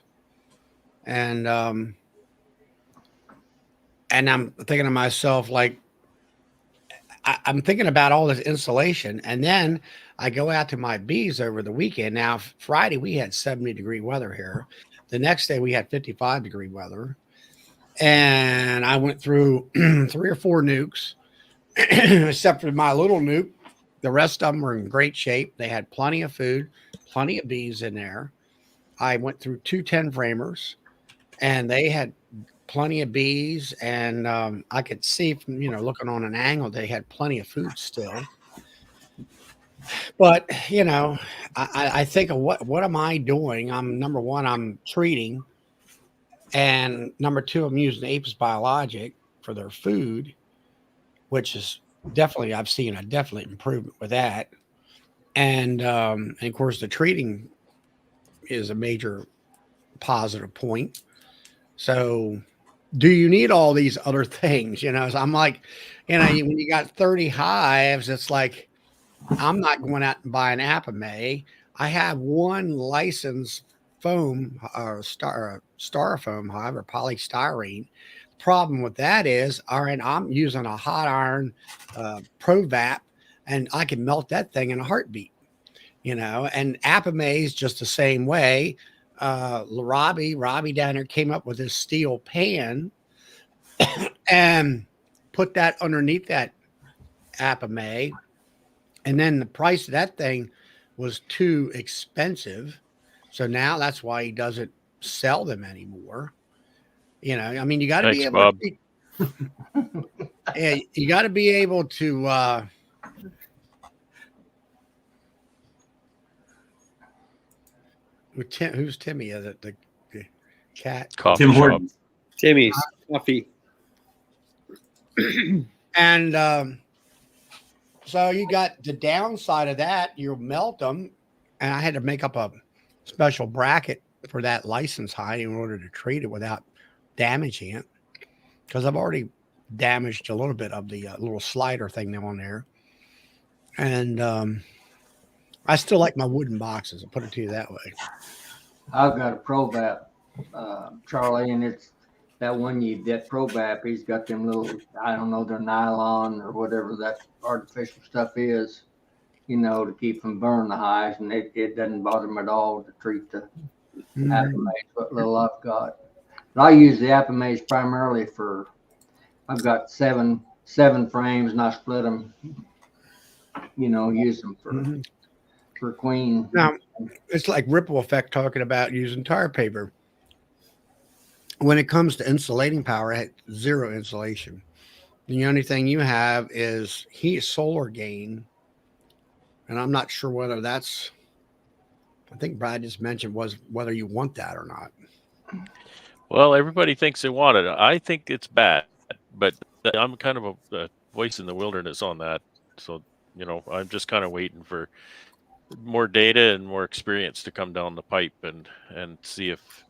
And I'm thinking to myself, like, I'm thinking about all this insulation, and then I go out to my bees over the weekend. Now, Friday we had 70-degree weather here. The next day we had 55-degree weather, and I went through 3 or 4 nukes, except for my little nuke. The rest of them were in great shape. They had plenty of food, plenty of bees in there. I went through 2 10-framers, and they had plenty of bees. And I could see from, looking on an angle, they had plenty of food still. But, I think of what am I doing? Number one, I'm treating. And number two, I'm using Apis Biologic for their food, which is definitely, I've seen a definite improvement with that. And of course, the treating is a major positive point. So do you need all these other things? So I'm like, when you got 30 hives, it's like, I'm not going out and buying Apame. I have one licensed foam or styrofoam hive or polystyrene. Problem with that is, all right, I'm using a hot iron ProVap, and I can melt that thing in a heartbeat, and Apame is just the same way. Robbie down there came up with this steel pan and put that underneath that Apame. And then the price of that thing was too expensive. So now that's why he doesn't sell them anymore. You got to be able Bob. yeah, you got to be able to who's Timmy? Is it the cat? Coffee Tim shop. Hortons. Timmy's coffee. And so you got the downside of that, you melt them, and I had to make up a special bracket for that license high in order to treat it without damaging it, because I've already damaged a little bit of the little slider thing on there. And I still like my wooden boxes. I'll put it to you that way. I've got a ProVap, Charlie, and it's that ProVap, he's got them little, I don't know, they're nylon or whatever that artificial stuff is, to keep from burning the hives, and it doesn't bother them at all to treat the Apamaze, what little I've got. But I use the Apamaze primarily I've got seven frames, and I split them, use them for queen. Now, it's like ripple effect talking about using tar paper. When it comes to insulating power, it had zero insulation. The only thing you have is solar gain. And I'm not sure whether that's, I think Brad just mentioned, was whether you want that or not. Well, everybody thinks they want it. I think it's bad, but I'm kind of a voice in the wilderness on that. So, I'm just kind of waiting for more data and more experience to come down the pipe and see if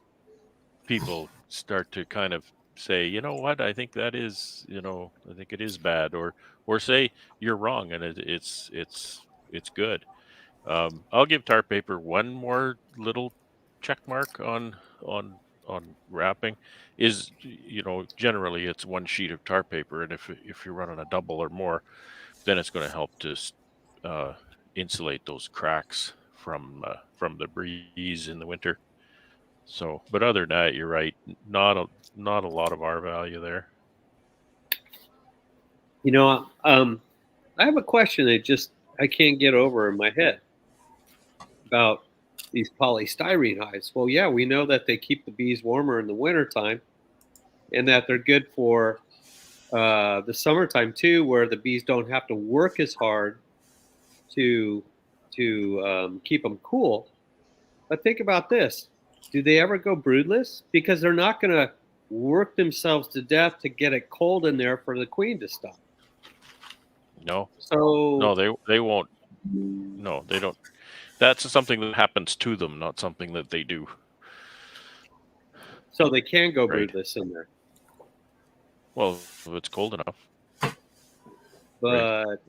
people start to kind of say, you know what, I think that is, I think it is bad, or say you're wrong and it's good. I'll give tar paper one more little check mark on wrapping. Is, generally it's one sheet of tar paper, and if you're running a double or more, then it's going to help to insulate those cracks from the breeze in the winter. So, but other than that, you're right. Not a lot of R value there. I have a question that I can't get over in my head about these polystyrene hives. Well, yeah, we know that they keep the bees warmer in the wintertime, and that they're good for the summertime too, where the bees don't have to work as hard to keep them cool. But think about this. Do they ever go broodless? Because they're not going to work themselves to death to get it cold in there for the queen to stop. No. So no, they won't. No, they don't. That's something that happens to them, not something that they do. So they can go broodless in there. Well, if it's cold enough. But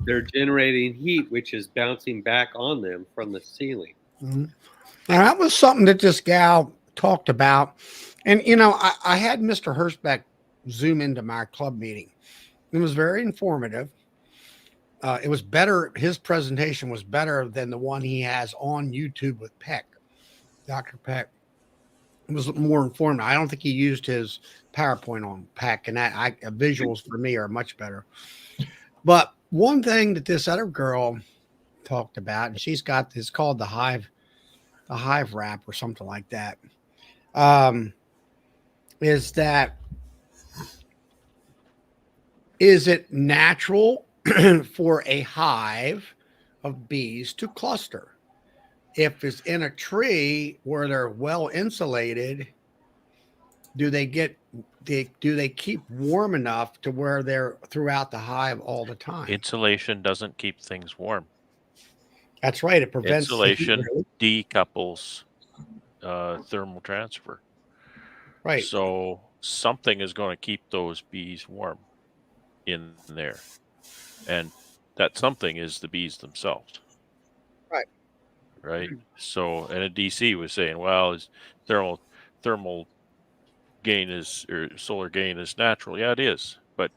they're generating heat, which is bouncing back on them from the ceiling. Mm-hmm. Now, that was something that this gal talked about. And, I had Mr. Hirschbeck zoom into my club meeting. It was very informative. It was better. His presentation was better than the one he has on YouTube with Peck, Dr. Peck. It was more informative. I don't think he used his PowerPoint on Peck, and visuals for me are much better. But one thing that this other girl talked about, and she's got this called the Hive wrap or something like that. Is that is it natural for a hive of bees to cluster? If it's in a tree where they're well insulated, do they keep warm enough to where they're throughout the hive all the time? Insulation doesn't keep things warm. That's right. It prevents the heat, Insulation really. decouples thermal transfer. Right. So something is going to keep those bees warm in there. And that something is the bees themselves. Right. Right. So, and a DC was saying, well, is thermal gain or solar gain is natural. Yeah, it is. But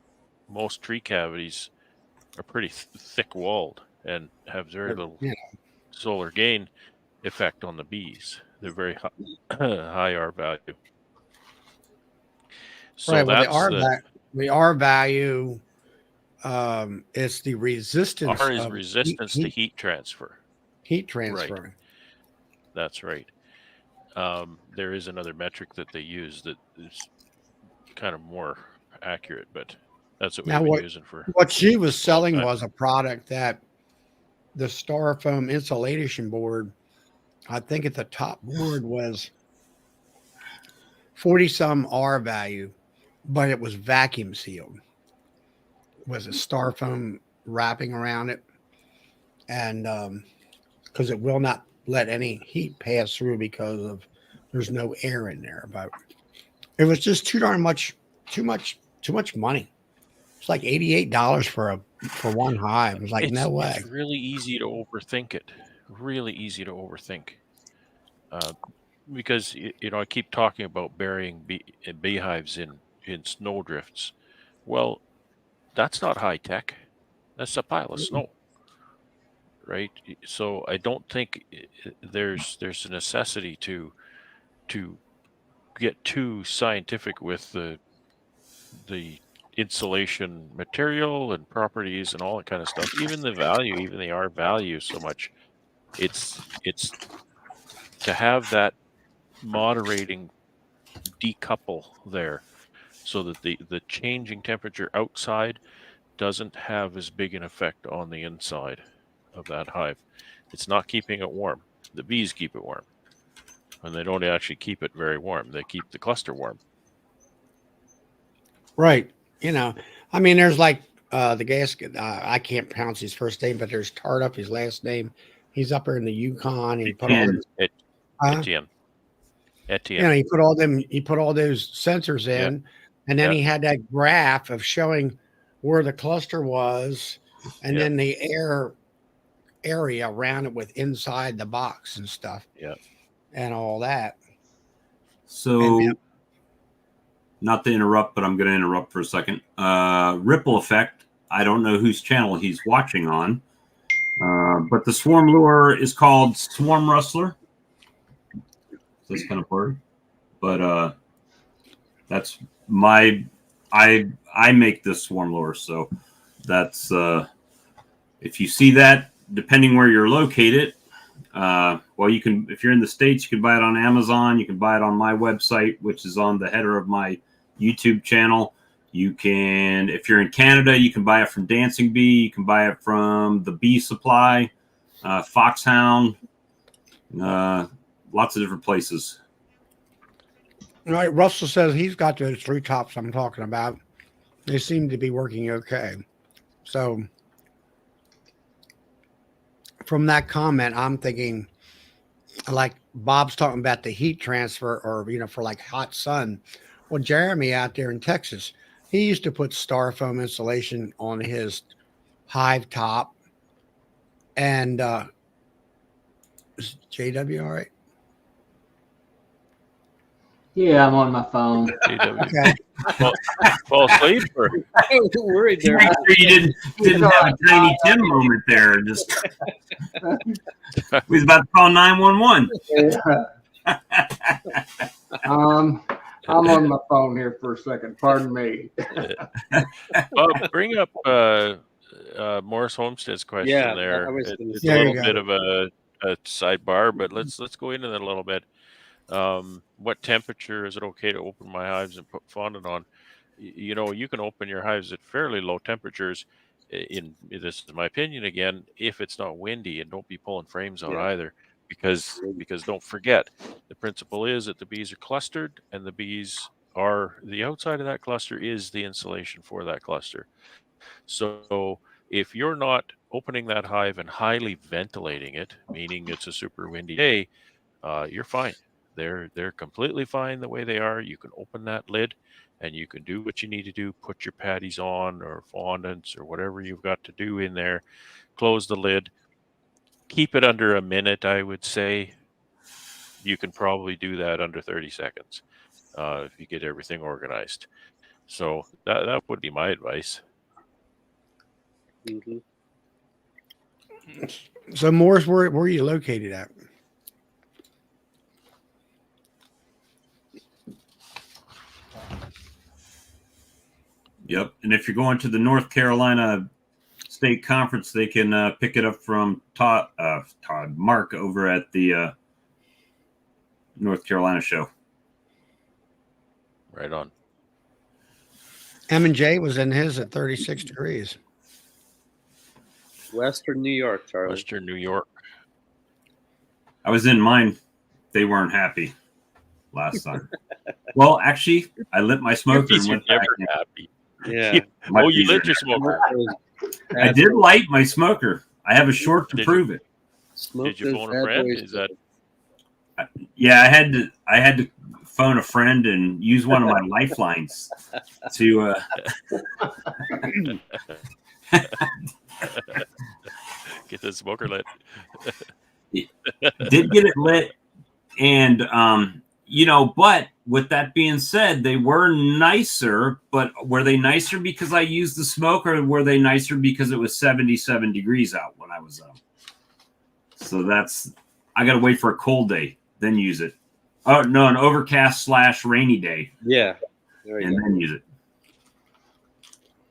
most tree cavities are pretty thick walled and have very little solar gain effect on the bees. They're very high R value. So right. Well, that's the R value is the resistance. R is of resistance to heat transfer. Heat transfer. Right. That's right. There is another metric that they use that is kind of more accurate, but that's what we've been using for. What she was selling was a product that the styrofoam insulation board, I think at the top board was 40 some R value, but it was vacuum sealed. It was a styrofoam wrapping around it. And because it will not let any heat pass through because of there's no air in there. But it was just too much money. It's like $88 for one hive. It was like, no way. It's really easy to overthink it. Really easy to overthink. Because I keep talking about burying beehives in snowdrifts. Well, that's not high tech. That's a pile of snow. Right. So I don't think there's a necessity to get too scientific with the insulation material and properties and all that kind of stuff. Even the value, even the R value so much. It's to have that moderating decouple there so that the changing temperature outside doesn't have as big an effect on the inside of that hive. It's not keeping it warm. The bees keep it warm. And they don't actually keep it very warm. They keep the cluster warm. Right. I mean, there's like the gasket. I can't pronounce his first name, but there's Todd, his last name. He's up there in the Yukon. And he put Etienne. He put all those sensors in, and then he had that graph of showing where the cluster was, and then the area around it with inside the box and stuff. Yeah. And all that. So, not to interrupt, but I'm going to interrupt for a second. Ripple effect. I don't know whose channel he's watching on, but the swarm lure is called Swarm Rustler. This kind of word, but that's I make this swarm lure, so that's if you see that, depending where you're located. Well, you can, if you're in the States, you can buy it on Amazon. You can buy it on my website, which is on the header of my YouTube channel. You can, if you're in Canada, you can buy it from Dancing Bee. You can buy it from the Bee Supply, Foxhound, lots of different places. All right. Russell says he's got those 3 tops I'm talking about. They seem to be working okay. So from that comment, I'm thinking, like Bob's talking about the heat transfer, or for like hot sun. Well, Jeremy out there in Texas, he used to put styrofoam insulation on his hive top. And is JW all right? Yeah, I'm on my phone. Okay. Fall asleep or? I was worried there. Make sure you didn't have a Tiny Tim moment there. Just we was about to call 911. I'm on my phone here for a second. Pardon me. Bring up Morris Homestead's question Yeah, there. I was gonna It's say. a There you little go. bit of a sidebar, but let's go into that a little bit. What temperature is it okay to open my hives and put fondant on? You know, you can open your hives at fairly low temperatures. In this is my opinion again, if it's not windy, and don't be pulling frames out Yeah. either, because don't forget, the principle is that the bees are clustered, and the outside of that cluster is the insulation for that cluster. So if you're not opening that hive and highly ventilating it, meaning it's a super windy day, you're fine. They're completely fine the way they are. You can open that lid and you can do what you need to do, put your patties on or fondants or whatever you've got to do in there, close the lid, keep it under a minute, I would say. You can probably do that under 30 seconds if you get everything organized. So that would be my advice. Mhm. So Morris, where are you located at? Yep. And if you're going to the North Carolina State Conference, they can pick it up from Mark over at the North Carolina show. Right on. M&J was in his at 36 degrees. Western New York, Charlie. Western New York. I was in mine. They weren't happy last time. Well, actually, I lit my smoker Bees and are went back never in. happy. Yeah. My You bees lit are your never- smoker. I did light my smoker. I have a short to Did you- prove it. Smoke Did you those phone a bad friend? boys Is that Yeah, I had to phone a friend and use one of my lifelines to get the smoker lit? did get it lit, and but with that being said, they were nicer. But were they nicer because I used the smoke, or were they nicer because it was 77 degrees out when I was up? So I got to wait for a cold day, then use it. Oh no, an overcast / rainy day, Yeah. There and you go. then use it.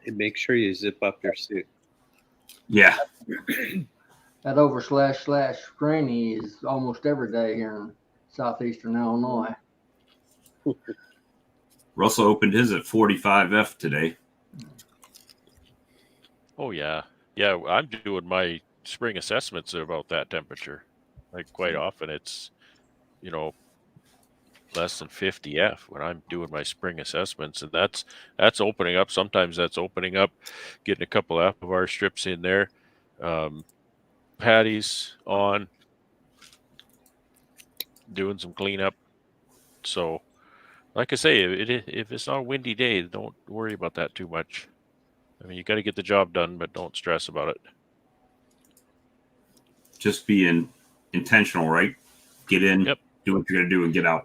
And make sure you zip up your suit. Yeah, That over / rainy is almost every day here in southeastern Illinois. Russell opened his at 45F today. Oh yeah. Yeah, I'm doing my spring assessments at about that temperature. Like quite often it's, less than 50F when I'm doing my spring assessments, and that's opening up. Sometimes that's opening up, getting a couple of our strips in there, patties on, doing some cleanup. So, like I say, if it's not a windy day, don't worry about that too much. I mean, you got to get the job done, but don't stress about it. Just being intentional, right? Get in, Yep. do what you're gonna do, and get out.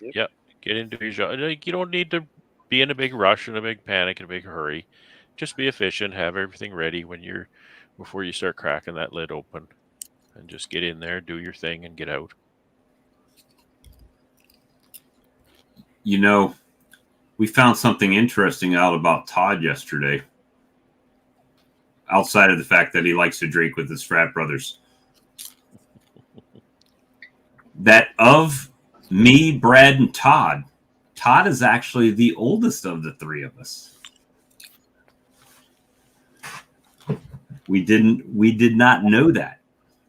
Yep. Get into your job. Like, you don't need to be in a big rush and a big panic and a big hurry. Just be efficient. Have everything ready before you start cracking that lid open, and just get in there, do your thing, and get out. We found something interesting out about Todd yesterday. Outside of the fact that he likes to drink with his frat brothers, that of me, Brad, and Todd is actually the oldest of the three of us. We did not know that.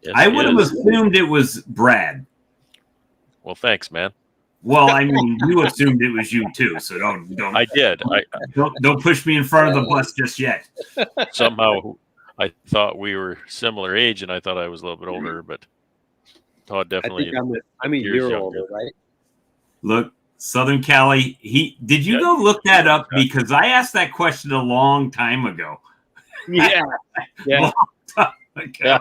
Yes, I he would have is. assumed it was Brad. Well, thanks, man. Well, I mean, you assumed it was you too, so don't. I did. Don't push me in front of the bus just yet. Somehow I thought we were similar age, and I thought I was a little bit older, but Todd I definitely. think I'm a years year younger. older, right? Look, Southern Cali. Did you Yeah. go look that up? Because I asked that question a long time ago. Yeah. Yeah. Long time ago. Yeah.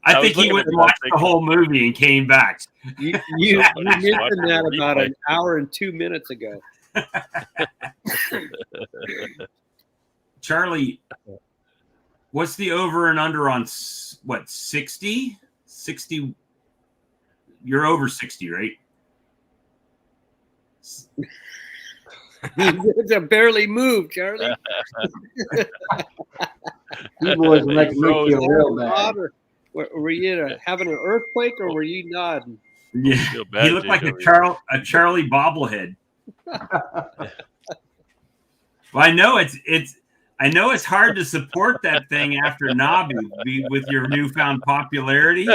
I I think was he looking went at and that watched the thinking- whole movie and came back. You Somebody's mentioned watching that the about replay. an hour and 2 minutes ago. Charlie, what's the over and under on what, 60? 60? You're over 60, right? It barely moved, Charlie. You boys are making me froze. feel real bad. Were you having an earthquake, or were you nodding? Yeah, feel bad, he looked like a JW. Charlie bobblehead. Well, I know it's hard to support that thing after Nabu with your newfound popularity.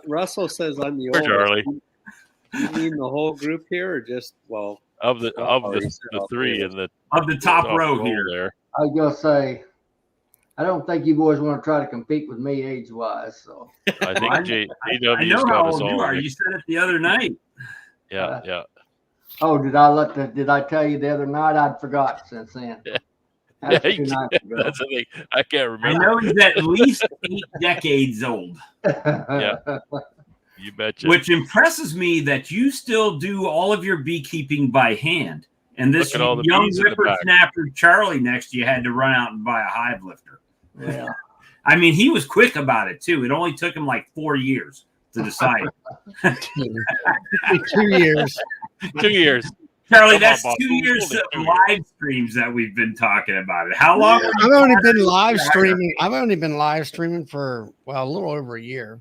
Russell says I'm the Poor oldest. Charlie. You mean the whole group here, or just Of the three in the of the top row row here. there. I was gonna say, I don't think you boys want to try to compete with me age-wise. So I think I JW's know got how us old you all. are. You said it the other night. Yeah. oh, did I tell you the other night? I'd forgotten since then. That's Yeah, 2 nights ago. That's the thing. I can't I remember. know he's at least 8 decades old. Yeah. You betcha. Which impresses me that you still do all of your beekeeping by hand. And this Look at all the young bees in the back. whippersnapper Charlie next to you had to run out and buy a hive lifter. Yeah. I mean, he was quick about it too. It only took him like 4 years to decide. 2 years. 2 years. Charlie, Come that's on, Bob. 2 years Only of 2 years. live streams that we've been talking about it. How long? I've only been live streaming. I've only been live streaming for a little over a year.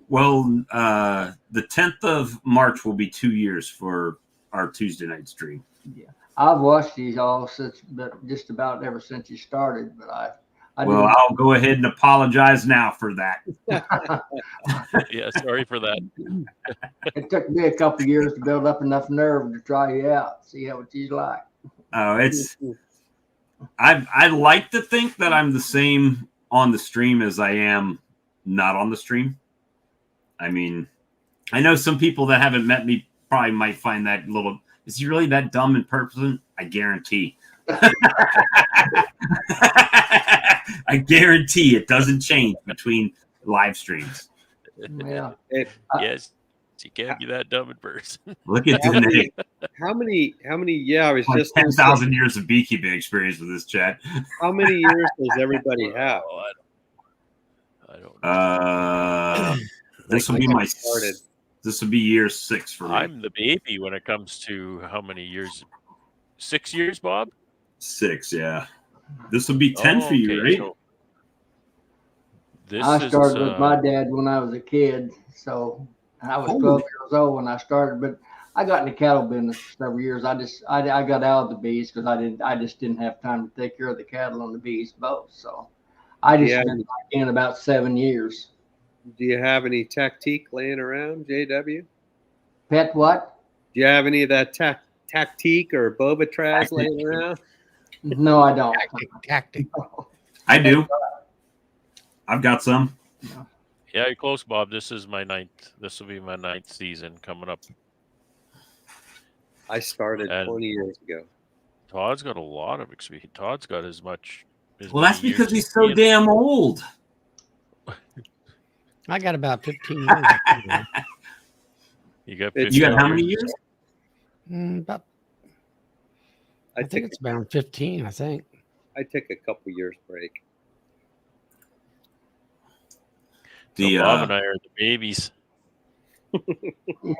Well, the 10th of March will be 2 years for our Tuesday night stream. I've watched these all since, but just about ever since you started. But I Well, didn't. I'll go ahead and apologize now for that. Yeah, sorry for that. It took me a couple years to build up enough nerve to try you out, see how you like. Oh, I like to think that I'm the same on the stream as I am not on the stream. I mean, I know some people that haven't met me probably might find that little. Is he really that dumb in person? I guarantee. I guarantee it doesn't change between live streams. Yeah. Yes, you can't be that dumb in person. Look at the name. How many? Yeah, I was Like just gonna say, 10,000 years of beekeeping experience with this chat. how many years does everybody have? Oh, I don't know. This will Like be when my I started. This will be year 6 for me. I'm the baby when it comes to how many years? 6 years, Bob? 6, yeah. This will be 10 for you, okay, right? so this I started is, with my dad when I was a kid, so I was 12 years old when I started. But I got in the cattle business for several years. I got out of the bees because I just didn't have time to take care of the cattle and the bees both. So I just spent back in about 7 years. Do you have any tactique laying around, JW? Pet what? Do you have any of that tactique or bobatraz laying around? No, I don't. Tactic. I do. I've got some. yeah, you're close, Bob. This is my 9th. This will be my 9th season coming up. I started And- 20 years ago. Todd's got a lot of experience. Todd's got as much. Well, that's because he's so damn old. I got about 15 years. You got You 15 got how many years? About, I I took think it's around 15, I think. a couple years break. So Bob and I are the babies.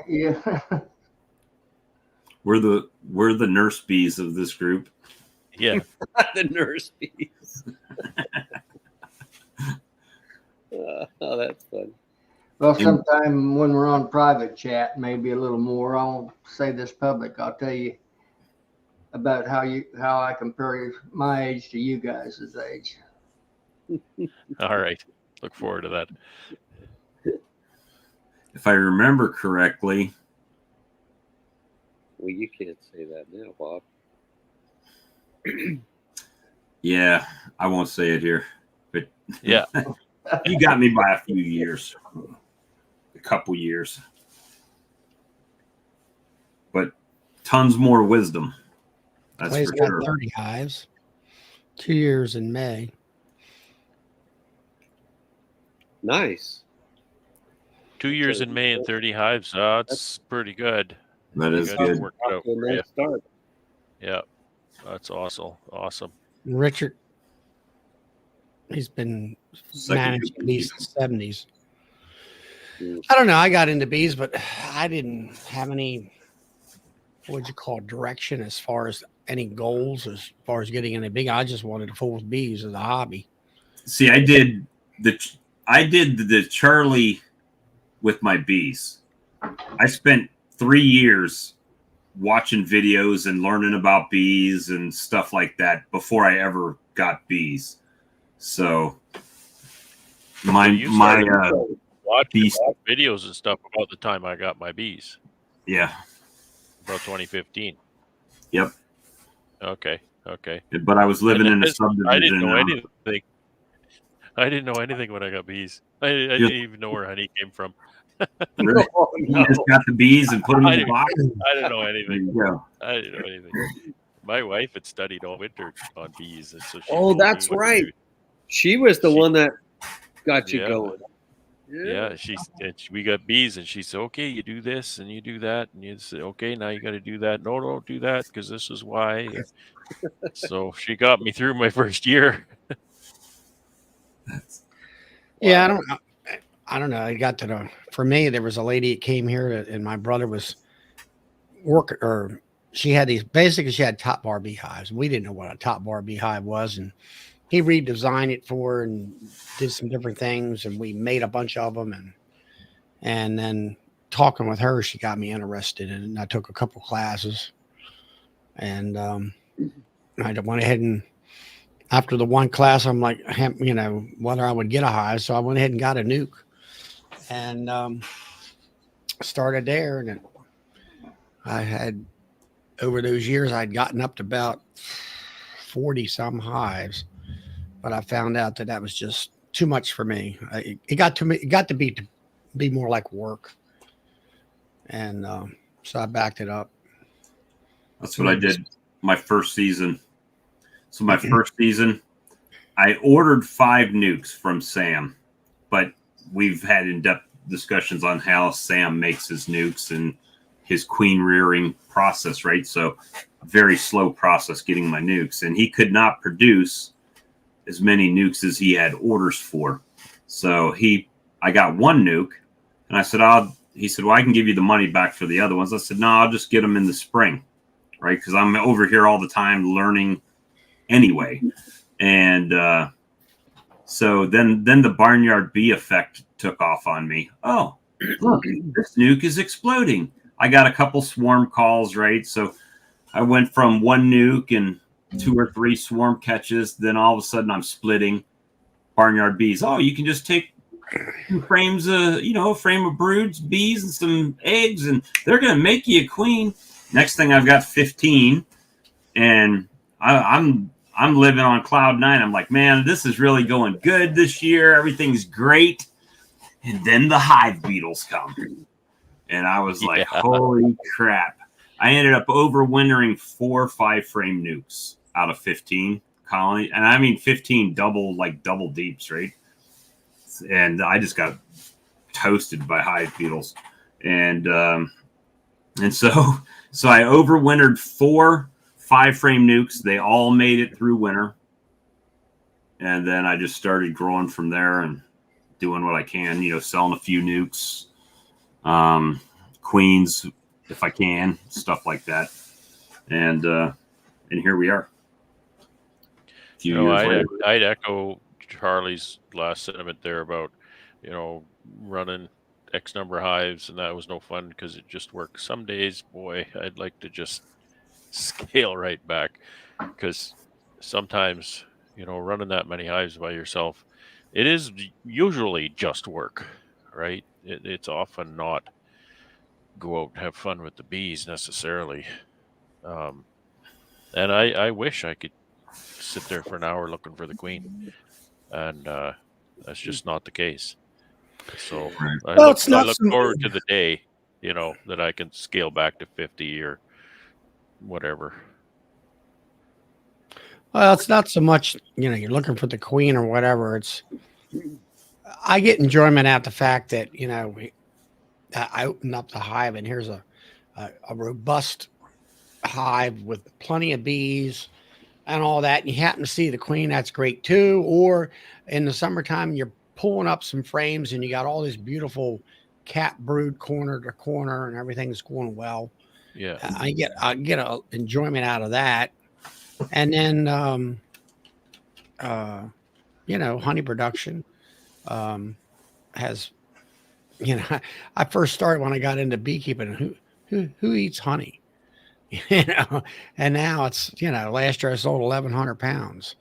Yeah. We're the nurse bees of this group. Yeah. The nurse bees. Oh, that's fun. Well, sometime when we're on private chat, maybe a little more. I won't say this public. I'll tell you about how I compare my age to you guys' age. All right. Look forward to that. If I remember correctly, Well, you can't say that now, Bob. yeah, I won't say it here, but Yeah. you got me by a few years, a couple years, but tons more wisdom. That's Clay's for got sure. 30 hives, 2 years in May. Nice. 2 years in May and 30 hives. That's pretty good. That is You got it good. worked Off out to a for you. nice start. Yeah. That's awesome. Awesome. And Richard, he's been Second managing year these 70s. I don't know. I got into bees, but I didn't have any, what would you call it, direction as far as any goals as far as getting any big. I just wanted to fool with bees as a hobby. See, I did the Charlie with my bees. I spent 3 years watching videos and learning about bees and stuff like that before I ever got bees. So watching bees, videos and stuff about the time I got my bees. yeah, About 2015. yep. Okay. But I was living in a subdivision. I didn't know anything. I didn't know anything when I got bees. I didn't even know where honey came from. Really? Oh, You no. just got the bees and put them in the box. I didn't know anything. Yeah. I didn't know anything. My wife had studied all winter on bees, and so she Oh, told me that's what to right. do. She was the one that got you Yeah. going. Yeah, we got bees, and she said, "Okay, you do this and you do that," and you say, "Okay, now you got to do that." No, don't do that because this is why. So she got me through my first year. Yeah, I don't know. I got to the, for me, there was a lady that came here and my brother was working, or she had she had top bar beehives. We didn't know what a top bar beehive was. And he redesigned it for her and did some different things. And we made a bunch of them. And then talking with her, she got me interested in it. And I took a couple classes and I went ahead and after the one class, I'm like, whether I would get a hive. So I went ahead and got a nuke and started there. And I had, over those years, I'd gotten up to about 40 some hives, but I found out that was just too much for me. It got to be more like work. And so I backed it up. That's what I did my first season. So my first season, I ordered 5 nukes from Sam, but we've had in-depth discussions on how Sam makes his nukes and his queen rearing process, right? So very slow process getting my nukes, and he could not produce as many nukes as he had orders for. So I got 1 nuke, and I said, he said, well, I can give you the money back for the other ones. I said, no, I'll just get them in the spring, right? Because I'm over here all the time learning anyway. And so then the barnyard bee effect took off on me. Oh, look, this nuke is exploding. I got a couple swarm calls, right? So I went from 1 nuke and 2 or 3 swarm catches. Then all of a sudden I'm splitting barnyard bees. Oh, you can just take 2 frames of, a frame of broods, bees, and some eggs, and they're going to make you a queen. Next thing I've got 15, and I'm living on cloud 9. I'm like, man, this is really going good this year. Everything's great. And then the hive beetles come. And I was like, holy crap. I ended up overwintering 4 5-frame nukes out of 15 colony. And I mean 15 double deeps, right? And I just got toasted by hive beetles. And so I overwintered 4 5-frame nukes. They all made it through winter. And then I just started growing from there and doing what I can, selling a few nukes, queens, if I can, stuff like that. And here we are. I'd echo Charlie's last sentiment there about, running X number of hives, and that was no fun because it just worked. Some days, boy, I'd like to just scale right back, because sometimes running that many hives by yourself, it is usually just work, right? It's often not go out and have fun with the bees necessarily. And I wish I could sit there for an hour looking for the queen, and that's just not the case. So I look forward to the day that I can scale back to 50 or whatever. Well, it's not so much, you're looking for the queen or whatever. I get enjoyment out the fact that, I open up the hive and here's a robust hive with plenty of bees and all that. And you happen to see the queen, that's great too. Or in the summertime, you're pulling up some frames and you got all this beautiful cat brood corner to corner, and everything's going well. Yeah. I get a enjoyment out of that, and then honey production has, I first started when I got into beekeeping. Who eats honey? And now it's, last year I sold 1,100 pounds,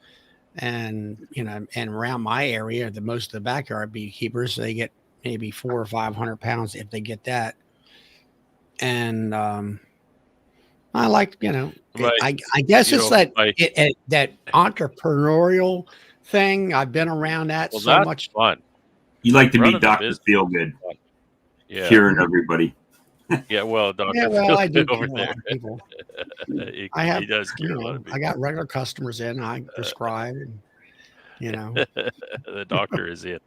and and around my area, most of the backyard beekeepers, they get maybe 400 or 500 pounds if they get that. And I like, I guess it's that entrepreneurial thing. I've been around that so much. Fun. You like to be Dr. Feelgood. Yeah. Curing everybody. Yeah, well, Dr. Yeah, well, I do over cure a lot of people. he he does cure a lot of people. I got regular customers in. I prescribe, and the doctor is in.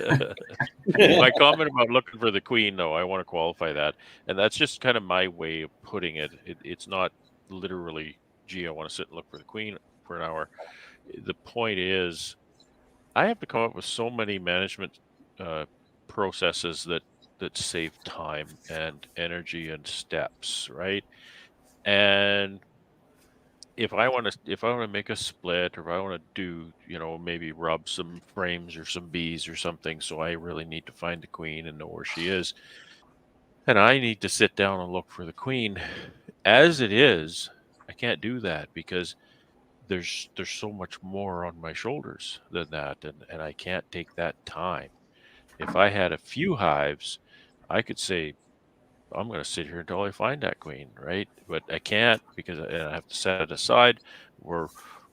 My comment about looking for the queen, though, I want to qualify that, and that's just kind of my way of putting it. It's not literally, gee, I want to sit and look for the queen for an hour. The point is, I have to come up with so many management processes that save time and energy and steps, right? And if I want to make a split, or if I want to do, maybe rub some frames or some bees or something, so I really need to find the queen and know where she is, and I need to sit down and look for the queen. As it is, I can't do that because there's so much more on my shoulders than that, and I can't take that time. If I had a few hives, I could say, I'm going to sit here until I find that queen, right? But I can't, because I have to set it aside. Or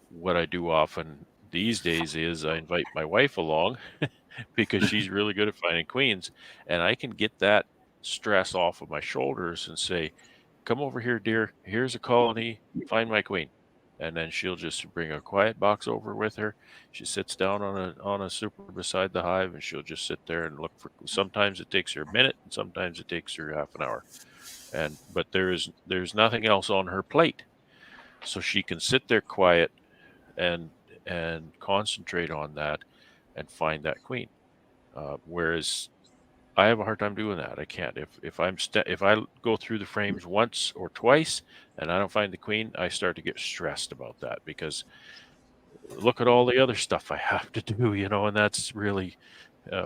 what I do often these days is I invite my wife along because she's really good at finding queens, and I can get that stress off of my shoulders and say, come over here, dear. Here's a colony. Find my queen. And then she'll just bring a quiet box over with her. She sits down on a super beside the hive, and she'll just sit there and look for. Sometimes it takes her a minute, and sometimes it takes her half an hour. But there's nothing else on her plate, so she can sit there quiet and concentrate on that and find that queen. Whereas I have a hard time doing that. I can't. If I go through the frames once or twice and I don't find the queen, I start to get stressed about that, because look at all the other stuff I have to do, and that's really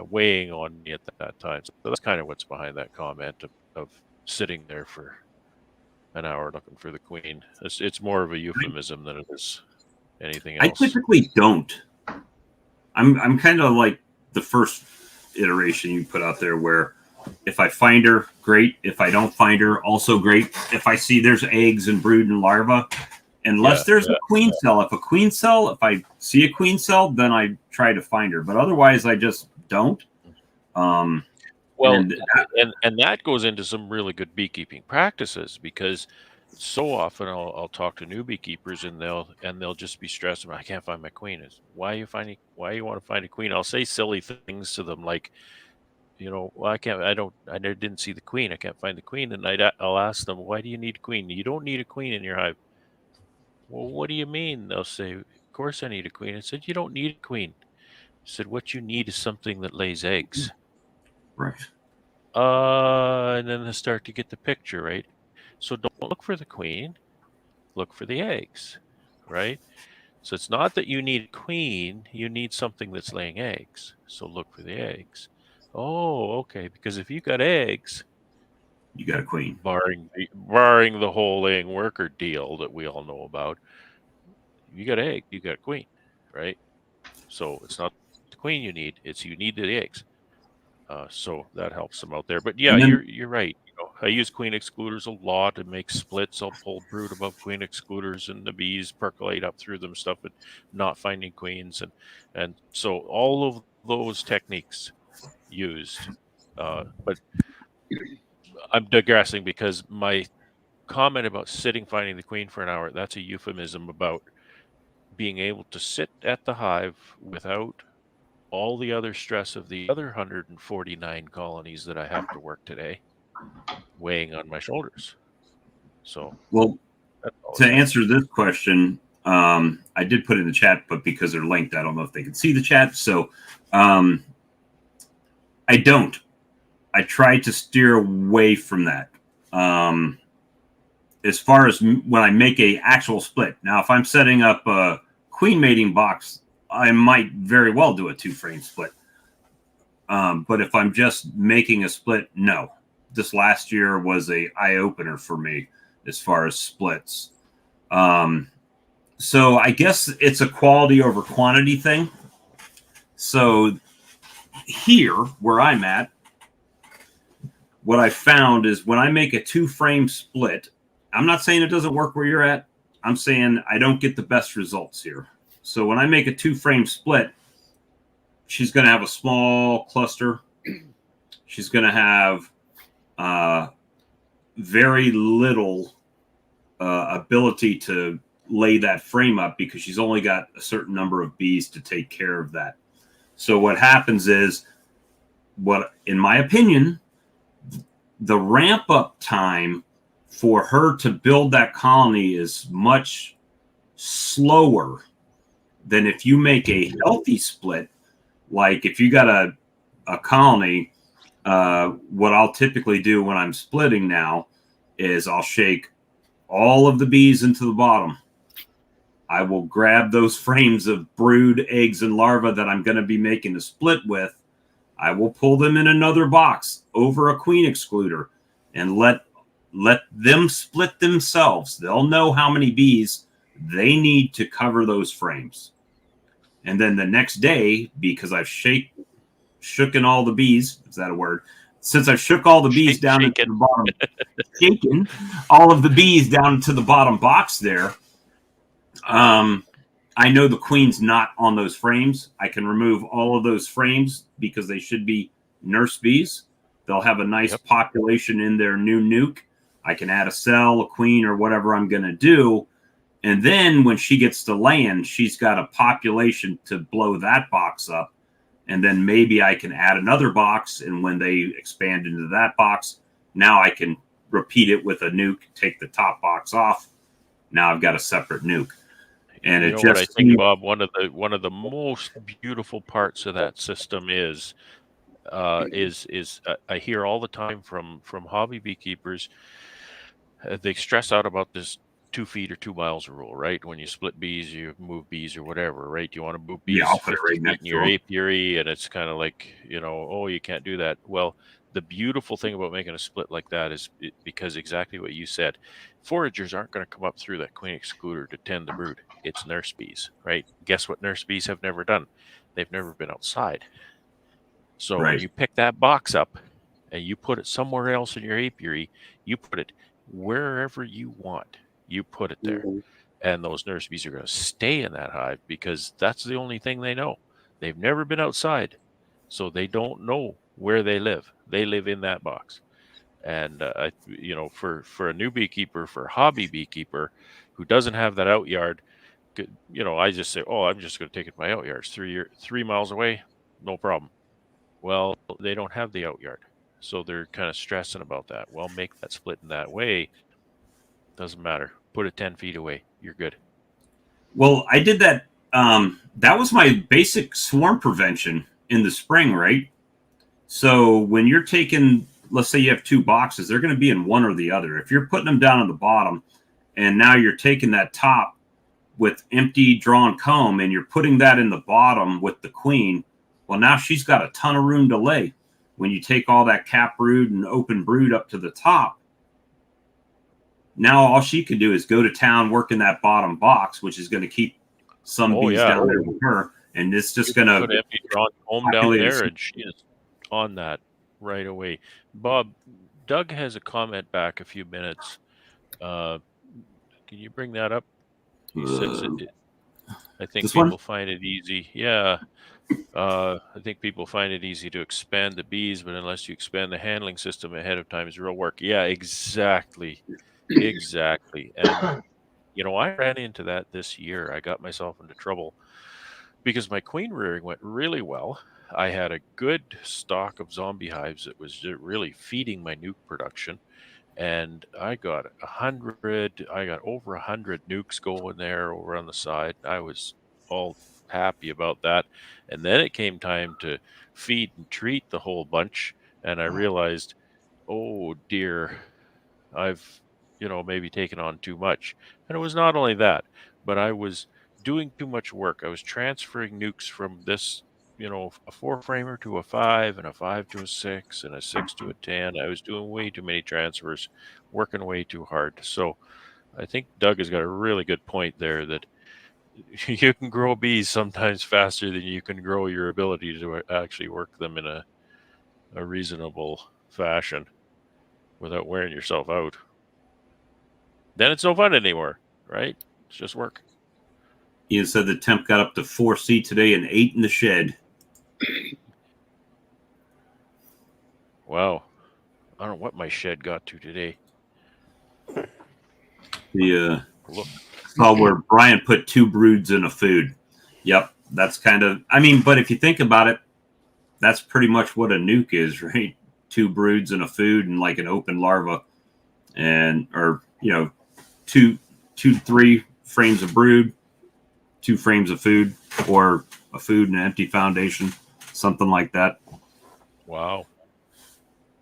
weighing on me at that time. So that's kind of what's behind that comment of sitting there for an hour looking for the queen. It's more of a euphemism than it is anything else. I typically don't. I'm kind of like the first iteration you put out there, where if I find her, great. If I don't find her, also great. If I see there's eggs and brood and larvae, unless there's a queen cell. If I see a queen cell, then I try to find her. But otherwise, I just don't. And that goes into some really good beekeeping practices, because so often I'll talk to new beekeepers and they'll just be stressed about, I can't find my queen. Why you want to find a queen? I'll say silly things to them like, well, I didn't see the queen. I can't find the queen. And I'll ask them, why do you need a queen? You don't need a queen in your hive. Well, what do you mean? They'll say, of course I need a queen. I said, you don't need a queen. I said, what you need is something that lays eggs. Right. And then they start to get the picture, right? So don't look for the queen, look for the eggs, right? So it's not that you need a queen, you need something that's laying eggs. So look for the eggs. Oh, okay, because if you got eggs, you got a queen. Barring the whole laying worker deal that we all know about, you got egg, you got a queen, right? So it's not the queen you need, you need the eggs. So that helps them out there. But yeah, you're right. I use queen excluders a lot to make splits. I'll pull brood above queen excluders, and the bees percolate up through them stuff, and not finding queens, and so all of those techniques used. But I'm digressing, because my comment about finding the queen for an hour, that's a euphemism about being able to sit at the hive without all the other stress of the other 149 colonies that I have to work today weighing on my shoulders. So, well, to answer this question, I did put it in the chat, but because they're linked, I don't know if they can see the chat. So I don't. I try to steer away from that. As far as when I make a actual split. Now, if I'm setting up a queen mating box, I might very well do a 2-frame split. But if I'm just making a split, no. This last year was a eye opener for me as far as splits. So I guess it's a quality over quantity thing. So here, where I'm at, what I found is when I make a 2-frame split, I'm not saying it doesn't work where you're at. I'm saying I don't get the best results here. So when I make a 2-frame split, she's going to have a small cluster. She's going to have very little ability to lay that frame up because she's only got a certain number of bees to take care of that. So what happens is, in my opinion, the ramp up time for her to build that colony is much slower than if you make a healthy split. Like if you got a colony, what I'll typically do when I'm splitting now is I'll shake all of the bees into the bottom. I will grab those frames of brood, eggs, and larvae that I'm going to be making a split with. I will pull them in another box over a queen excluder and let them split themselves. They'll know how many bees they need to cover those frames. And then the next day, because I've shooken all the bees, is that a word? Since I've shook all the bees down into the bottom, shaken all of the bees down to the bottom box there, I know the queen's not on those frames. I can remove all of those frames because they should be nurse bees. They'll have a nice population in their new nuke. I can add a cell, a queen, or whatever I'm going to do. And then when she gets to land, she's got a population to blow that box up. And then maybe I can add another box. And when they expand into that box, now I can repeat it with a nuke, take the top box off. Now I've got a separate nuke. And you it know just what I think, Bob, one of the most beautiful parts of that system is I hear all the time from hobby beekeepers, they stress out about this 2 feet or 2 miles rule, right? When you split bees, you move bees or whatever, right? You want to move bees I'll put it 50 right feet next in to your them. apiary, and it's kind of like, oh, you can't do that. Well, the beautiful thing about making a split like that is because exactly what you said, foragers aren't going to come up through that queen excluder to tend the brood. It's nurse bees, right? Guess what nurse bees have never done? They've never been outside. So when you pick that box up and you put it somewhere else in your apiary, you put it wherever you want. You put it there. Mhm. And those nurse bees are going to stay in that hive because that's the only thing they know. They've never been outside. So they don't know where they live. They live in that box. And, for a new beekeeper, for a hobby beekeeper who doesn't have that out yard, I just say, oh, I'm just going to take it to my out yard. It's 3 miles away. No problem. Well, they don't have the out yard. So they're kind of stressing about that. Well, make that split in that way. Doesn't matter. Put it 10 feet away. You're good. Well, I did that. That was my basic swarm prevention in the spring, right? So when you're taking, let's say you have 2 boxes, they're going to be in one or the other. If you're putting them down on the bottom and now you're taking that top with empty drawn comb and you're putting that in the bottom with the queen, well, now she's got a ton of room to lay. When you take all that cap brood and open brood up to the top, now all she can do is go to town, work in that bottom box, which is going to keep some bees down there with her. And it's just going to put empty drawn comb down there, and she is on that right away. Bob, Doug has a comment back a few minutes. Can you bring that up? He says I think people find it easy. Yeah. I think people find it easy to expand the bees, but unless you expand the handling system ahead of time is real work. Yeah, exactly. Exactly. And, I ran into that this year. I got myself into trouble because my queen rearing went really well. I had a good stock of zombie hives that was really feeding my nuke production. And I got over 100 nukes going there over on the side. I was all happy about that. And then it came time to feed and treat the whole bunch. and I realized, oh dear, I've maybe taken on too much. And it was not only that, but I was doing too much work. I was transferring nukes from this, a 4-framer to a 5, and a 5 to a 6, and a 6 to a 10. I was doing way too many transfers, working way too hard. So I think Doug has got a really good point there, that you can grow bees sometimes faster than you can grow your ability to actually work them in a reasonable fashion without wearing yourself out. Then it's no fun anymore, right? It's just work. Ian said the temp got up to 4C today and 8 in the shed. Wow. I don't know what my shed got to today. Look. Saw where Brian put 2 broods in a food. Yep, that's kind of, but if you think about it, that's pretty much what a nuke is, right? 2 broods in a food and like an open larva, or 2 to 3 frames of brood, 2 frames of food, or a food and an empty foundation, something like that. Wow.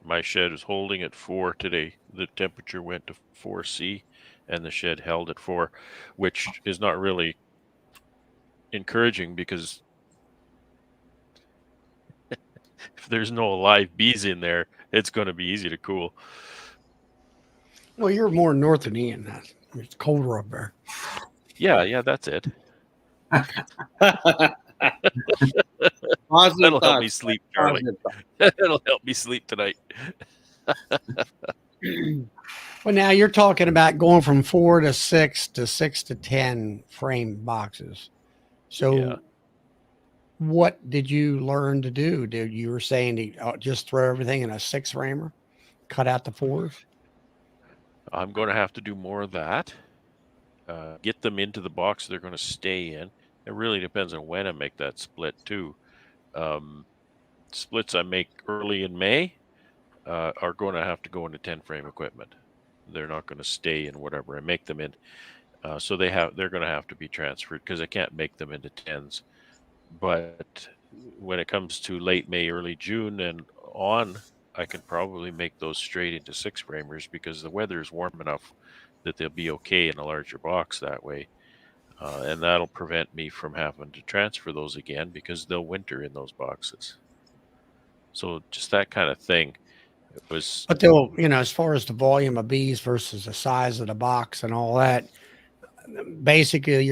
My shed is holding at 4 today. The temperature went to 4C, and the shed held at 4, which is not really encouraging, because if there's no live bees in there, it's going to be easy to cool. Well, you're more north than Ian. It's colder up there. Yeah, that's it. Positive That'll help me thoughts. sleep, Charlie. Positive thoughts. That'll help me sleep tonight. Well, now you're talking about going from 4 to 6 to 6 to 10 frame boxes. So Yeah. what did you learn to do? You were saying to just throw everything in a 6 framer, cut out the 4s? I'm going to have to do more of that. Get them into the box they're going to stay in. It really depends on when I make that split too. Splits I make early in May are going to have to go into 10 frame equipment. They're not going to stay in whatever I make them in. So they're going to have to be transferred, because I can't make them into 10s. But when it comes to late May, early June and on, I can probably make those straight into 6 framers, because the weather is warm enough that they'll be okay in a larger box that way. And that'll prevent me from having to transfer those again, because they'll winter in those boxes. So just that kind of thing. It was, But they'll, as far as the volume of bees versus the size of the box and all that, basically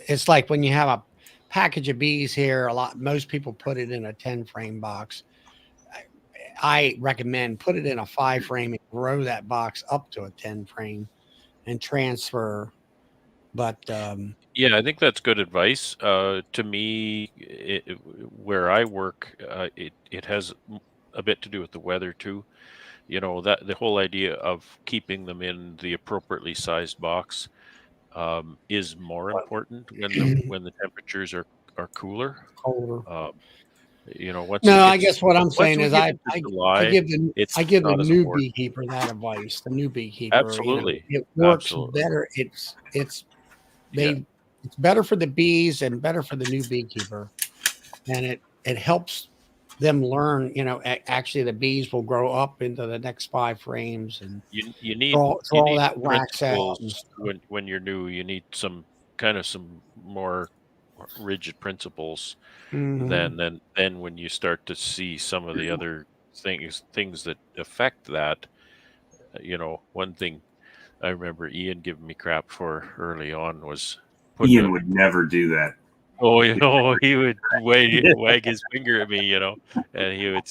it's like when you have a package of bees here, most people put it in a 10 frame box. I recommend put it in a 5 frame and grow that box up to a 10 frame and transfer. But yeah, I think that's good advice. To me, where I work, it has a bit to do with the weather too. That the whole idea of keeping them in the appropriately sized box is more important when the temperatures are cooler. colder. I guess what I'm saying is I give the new important. beekeeper that advice. The new beekeeper, Absolutely, it works absolutely. better. It's better for the bees and better for the new beekeeper, and it helps them learn. Actually, the bees will grow up into the next 5 frames, and you need all that wax out. When you're new. You need some more rigid principles than when you start to see some of the other things that affect that. One thing I remember Ian giving me crap for early on was Ian would never do that. Oh, he would wag his finger at me, and he would,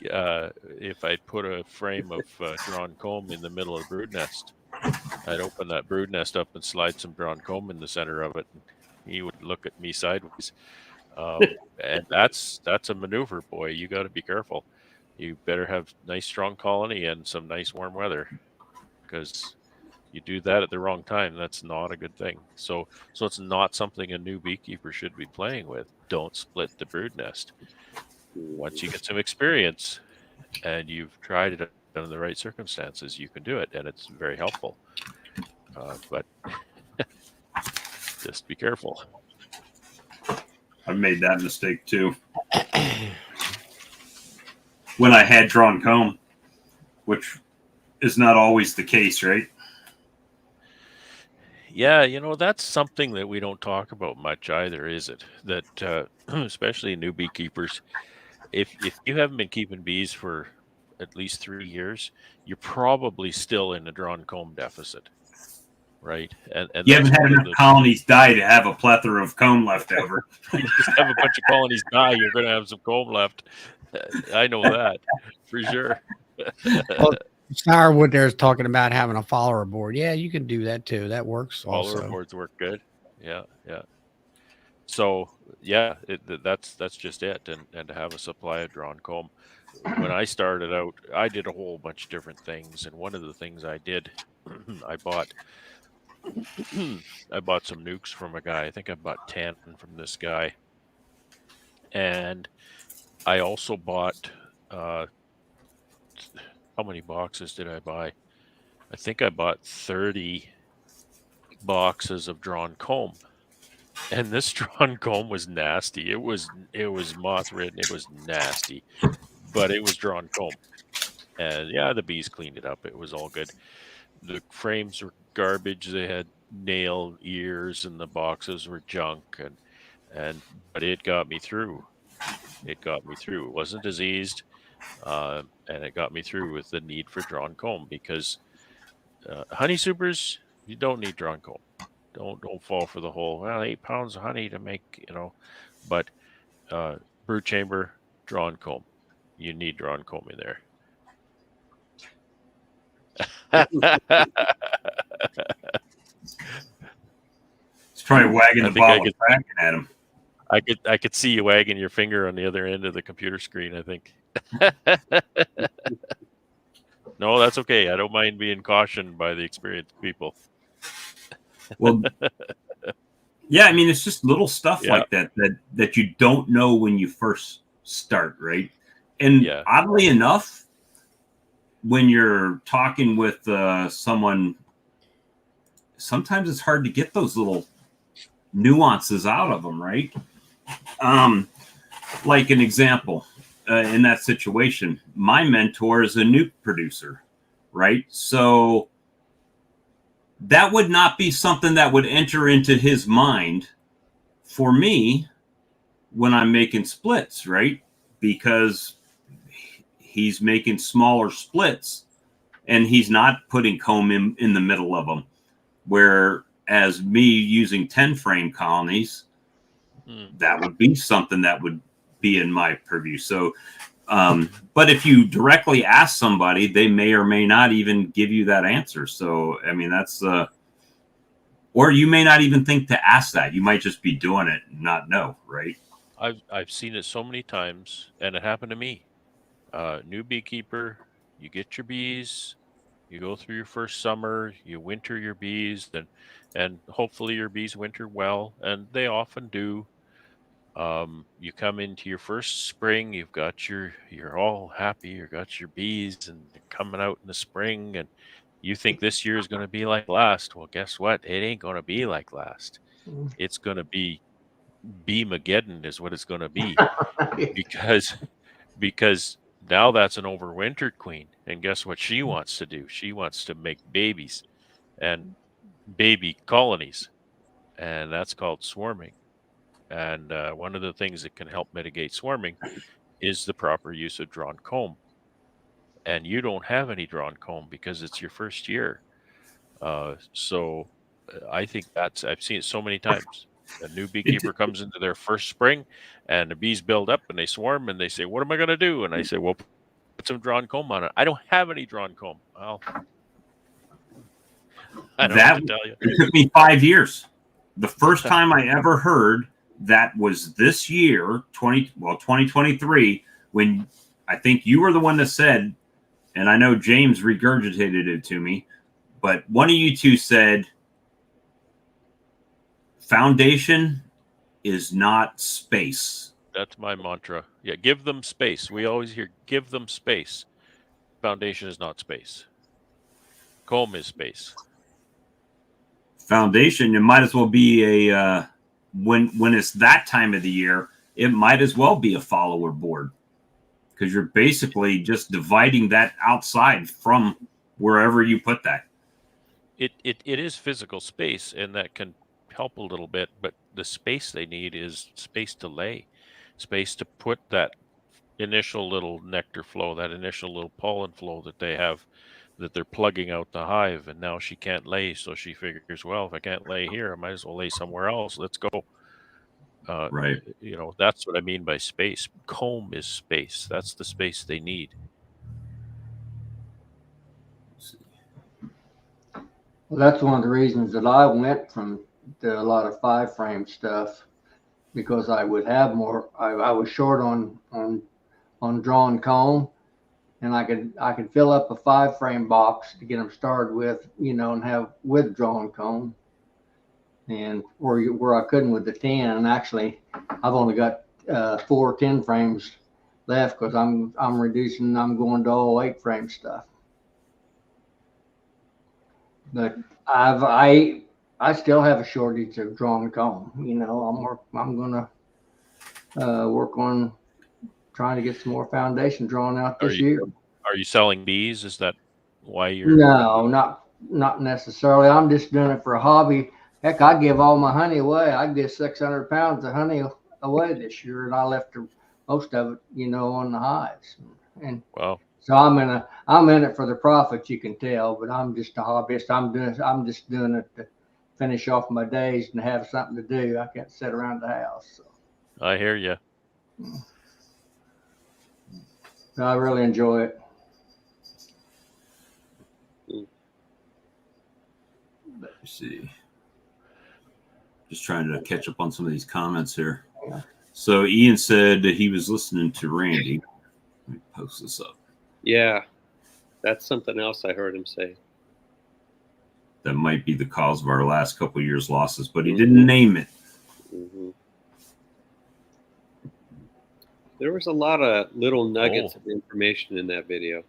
if I'd put a frame of drawn comb in the middle of the brood nest, I'd open that brood nest up and slide some drawn comb in the center of it, and he would look at me sideways. And that's a maneuver, boy. You got to be careful. You better have nice strong colony and some nice warm weather, because you do that at the wrong time, that's not a good thing. So it's not something a new beekeeper should be playing with. Don't split the brood nest. Once you get some experience and you've tried it under the right circumstances, you can do it, and it's very helpful. But just be careful. I've made that mistake too. when I had drawn comb, which is not always the case, right? Yeah, you know, that's something that we don't talk about much either, is it? That especially new beekeepers, if you haven't been keeping bees for at least 3 years, you're probably still in a drawn comb deficit, right? And You haven't that's had one of enough the colonies die to have a plethora of comb left over. you just have a bunch of colonies die, you're going to have some comb left. I know that for sure. Well, Sourwood there's talking about having a follower board. Yeah, you can do that too. That works Follower also. boards work good. Yeah, yeah. So yeah, that's just it, and to have a supply of drawn comb. When I started out, I did a whole bunch of different things, and one of the things I did, I bought I bought some nukes from a guy. I think I bought 10 from this guy, and I also bought how many boxes did I buy? I think I bought 30 boxes of drawn comb. And this drawn comb was nasty. It was moth ridden. It was nasty, but it was drawn comb. And yeah, the bees cleaned it up. It was all good. The frames were garbage. They had nail ears, and the boxes were junk. But it got me through. It got me through. It wasn't diseased, and it got me through with the need for drawn comb because honey supers, you don't need drawn comb. Don't fall for the whole 8 pounds of honey to make, but brood chamber, drawn comb. You need drawn comb in there. It's probably wagging the bottle back at him. I could see you wagging your finger on the other end of the computer screen, I think. No, that's okay. I don't mind being cautioned by the experienced people. Well, yeah, I mean, it's just little stuff like that you don't know when you first start, right? And oddly enough, when you're talking with someone, sometimes it's hard to get those little nuances out of them, right? Like an example, in that situation, my mentor is a nuke producer, right? So that would not be something that would enter into his mind for me when I'm making splits, right? Because he's making smaller splits and he's not putting comb in the middle of them. Whereas me using 10 frame colonies, that would be something that would be in my purview. So, but if you directly ask somebody, they may or may not even give you that answer. So, I mean, that's, or you may not even think to ask that. You might just be doing it and not know, right? I've seen it so many times, and it happened to me. New beekeeper, you get your bees, you go through your first summer, you winter your bees, and hopefully your bees winter well, and they often do. You come into your first spring, you're all happy, you got your bees and they're coming out in the spring, and you think this year is going to be like last. Well, guess what? It ain't going to be like last. It's going to be Bee-mageddon is what it's going to be because now that's an overwintered queen. And guess what she wants to do? She wants to make babies and baby colonies, and that's called swarming. And one of the things that can help mitigate swarming is the proper use of drawn comb. And you don't have any drawn comb because it's your first year. So I think I've seen it so many times. A new beekeeper comes into their first spring and the bees build up and they swarm and they say, what am I going to do? And I say, well, put some drawn comb on it. I don't have any drawn comb. Well, I don't know what to tell you. It took me 5 years. The first time I ever heard that was this year, 2023, when I think you were the one that said, and I know James regurgitated it to me, but one of you two said, foundation is not space. That's my mantra. Yeah, give them space. We always hear, give them space. Foundation is not space. Comb is space. Foundation, it might as well be a when it's that time of the year, it might as well be a follower board. because you're basically just dividing that outside from wherever you put that. It is physical space, and that can help a little bit, but the space they need is space to lay, space to put that initial little nectar flow, that initial little pollen flow that they have, that they're plugging out the hive. And now she can't lay, so she figures, well, if I can't lay here, I might as well lay somewhere else. Let's go. Right. You know, that's what I mean by space. Comb is space. That's the space they need. Well, that's one of the reasons that I went from to a lot of 5-frame stuff, because I would have more. I was short on drawn comb, and I could fill up a 5-frame box to get them started with, and have with drawn comb, and where I couldn't with the 10. And actually, I've only got 4 10-frames left, because I'm reducing. I'm going to all 8-frame stuff. But I still have a shortage of drawn comb. I'm gonna work on trying to get some more foundation drawn out this year. Are you selling bees? Is that why you're? No, not necessarily. I'm just doing it for a hobby. Heck, I give all my honey away. I give 600 pounds of honey away this year, and I left most of it, on the hives. And Wow. so I'm in it for the profit, you can tell, but I'm just a hobbyist. I'm just doing it to finish off my days and have something to do. I can't sit around the house. So. I hear you. I really enjoy it. Let me see. Just trying to catch up on some of these comments here. So Ian said that he was listening to Randy. Let me post this up. Yeah, that's something else I heard him say. That might be the cause of our last couple of years' losses, but he didn't name it. Mm-hmm. There was a lot of little nuggets of information in that video.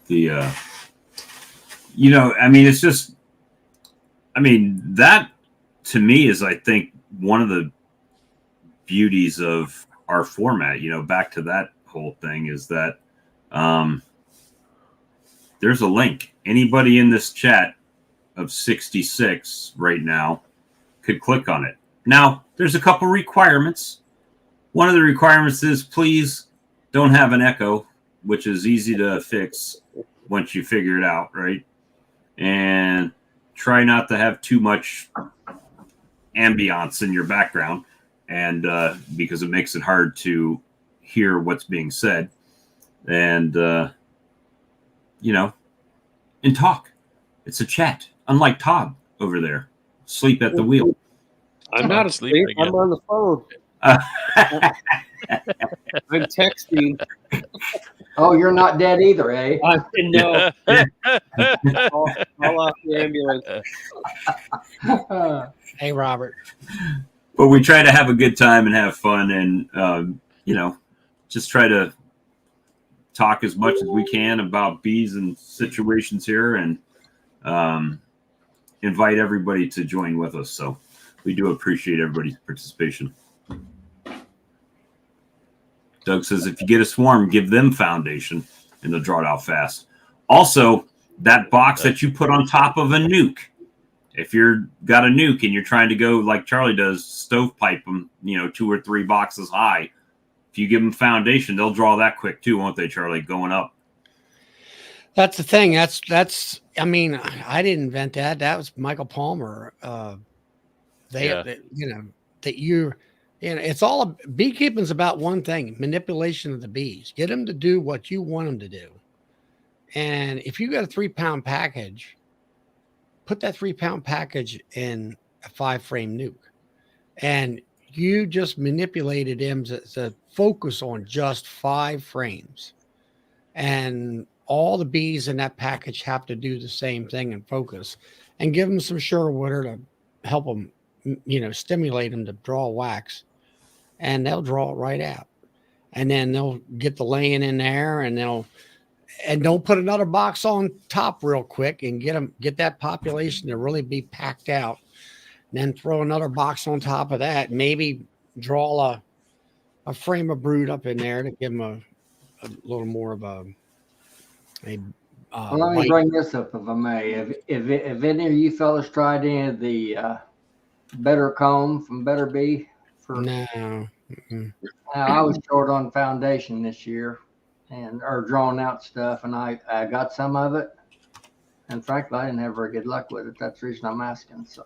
It's just, that to me is, I think, one of the beauties of our format, back to that whole thing, is that there's a link. Anybody in this chat of 66 right now could click on it. Now, there's a couple requirements. One of the requirements is please don't have an echo, which is easy to fix once you figure it out, right? And try not to have too much ambiance in your background, and because it makes it hard to hear what's being said, and and talk. It's a chat, unlike Todd over there, sleep at the wheel. I'm not asleep. I'm on the phone. I'm texting. Oh, you're not dead either, eh? No. I'll off the ambulance. Hey, Robert. But we try to have a good time and have fun, and just try to talk as much as we can about bees and situations here, and invite everybody to join with us. So we do appreciate everybody's participation. Doug says, if you get a swarm, give them foundation and they'll draw it out fast. Also, that box that you put on top of a nuke, if you're got a nuke and you're trying to go like Charlie does, stovepipe them, 2 or 3 boxes high. If you give them foundation, they'll draw that quick too, won't they, Charlie? Going up. That's the thing. I didn't invent that. That was Michael Palmer. It's all beekeeping is about one thing: manipulation of the bees. Get them to do what you want them to do. And if you got a 3-pound package, put that 3-pound package in a 5-frame nuke, and you just manipulated them to focus on just 5 frames, and all the bees in that package have to do the same thing and focus, and give them some sure water to help them, stimulate them to draw wax, and they'll draw it right out. And then they'll get the laying in there, and don't put another box on top real quick and get that population to really be packed out. And then throw another box on top of that. Maybe draw frame of brood up in there to give them a little more of a Well, let me bite. bring this up if I may. If any of you fellas tried any of the Better Comb from Better Bee? No. I was short on foundation this year or drawing out stuff, and I got some of it. And frankly, I didn't have very good luck with it. That's the reason I'm asking. So.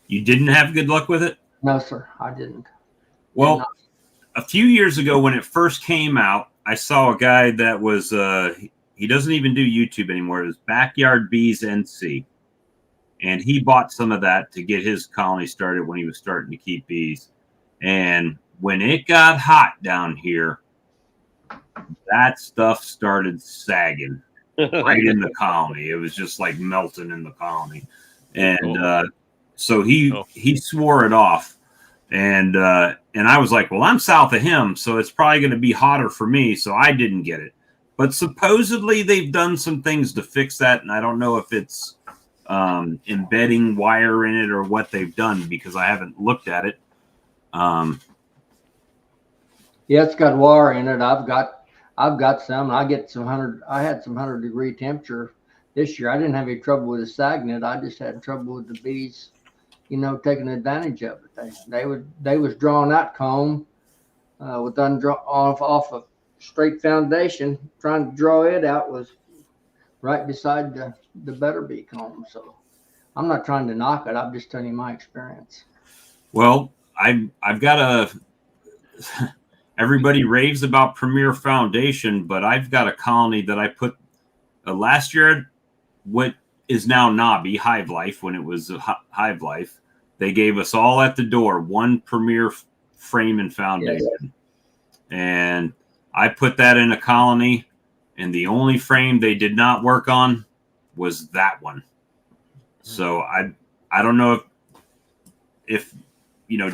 You didn't have good luck with it? No, sir, I didn't. Well, a few years ago when it first came out, I saw a guy that was he doesn't even do YouTube anymore. It was Backyard Bees NC. And he bought some of that to get his colony started when he was starting to keep bees. And when it got hot down here, that stuff started sagging right in the colony. It was just like melting in the colony. And so he swore it off. And I was like, well, I'm south of him, so it's probably going to be hotter for me. So I didn't get it. But supposedly they've done some things to fix that. And I don't know if it's embedding wire in it or what they've done because I haven't looked at it. Yeah, it's got wire in it. I've got some. I had some 100-degree temperature this year. I didn't have any trouble with the sagnet. I just had trouble with the bees, taking advantage of it. They was drawing that comb with off a straight foundation. Trying to draw it out was right beside the Better Bee comb. So I'm not trying to knock it. I'm just telling you my experience. Well, I've got a. Everybody raves about Premier Foundation, but I've got a colony that I put last year. What is now Nobby Hive Life when it was Hive Life. They gave us all at the door one Premier frame and foundation. Yes. And I put that in a colony, and the only frame they did not work on was that one. So I don't know if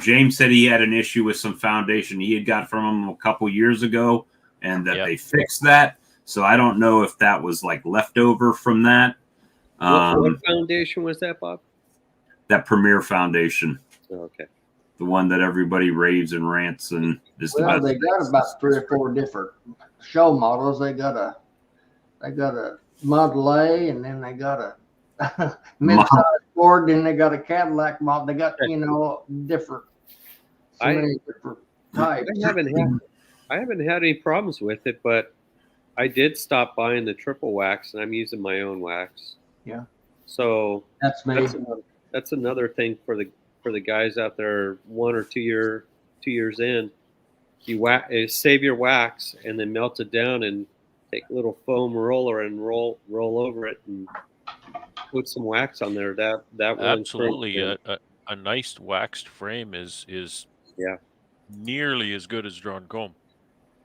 James said he had an issue with some foundation he had got from him a couple years ago and that they fixed that. So I don't know if that was like leftover from that. What foundation was that, Bob? That Premier Foundation. Oh, okay. The one that everybody raves and rants and is the best. They got about 3 or 4 different show models. They got a Model A, and then they got a mid-size Ford, then they got a Cadillac model. They got different many different types. I haven't had any problems with it, but I did stop buying the triple wax, and I'm using my own wax. Yeah. So that's me. That's another thing for the guys out there 1 or 2 years in. You save your wax and then melt it down and take a little foam roller and roll over it and put some wax on there. That will absolutely a nice waxed frame is nearly as good as drawn comb.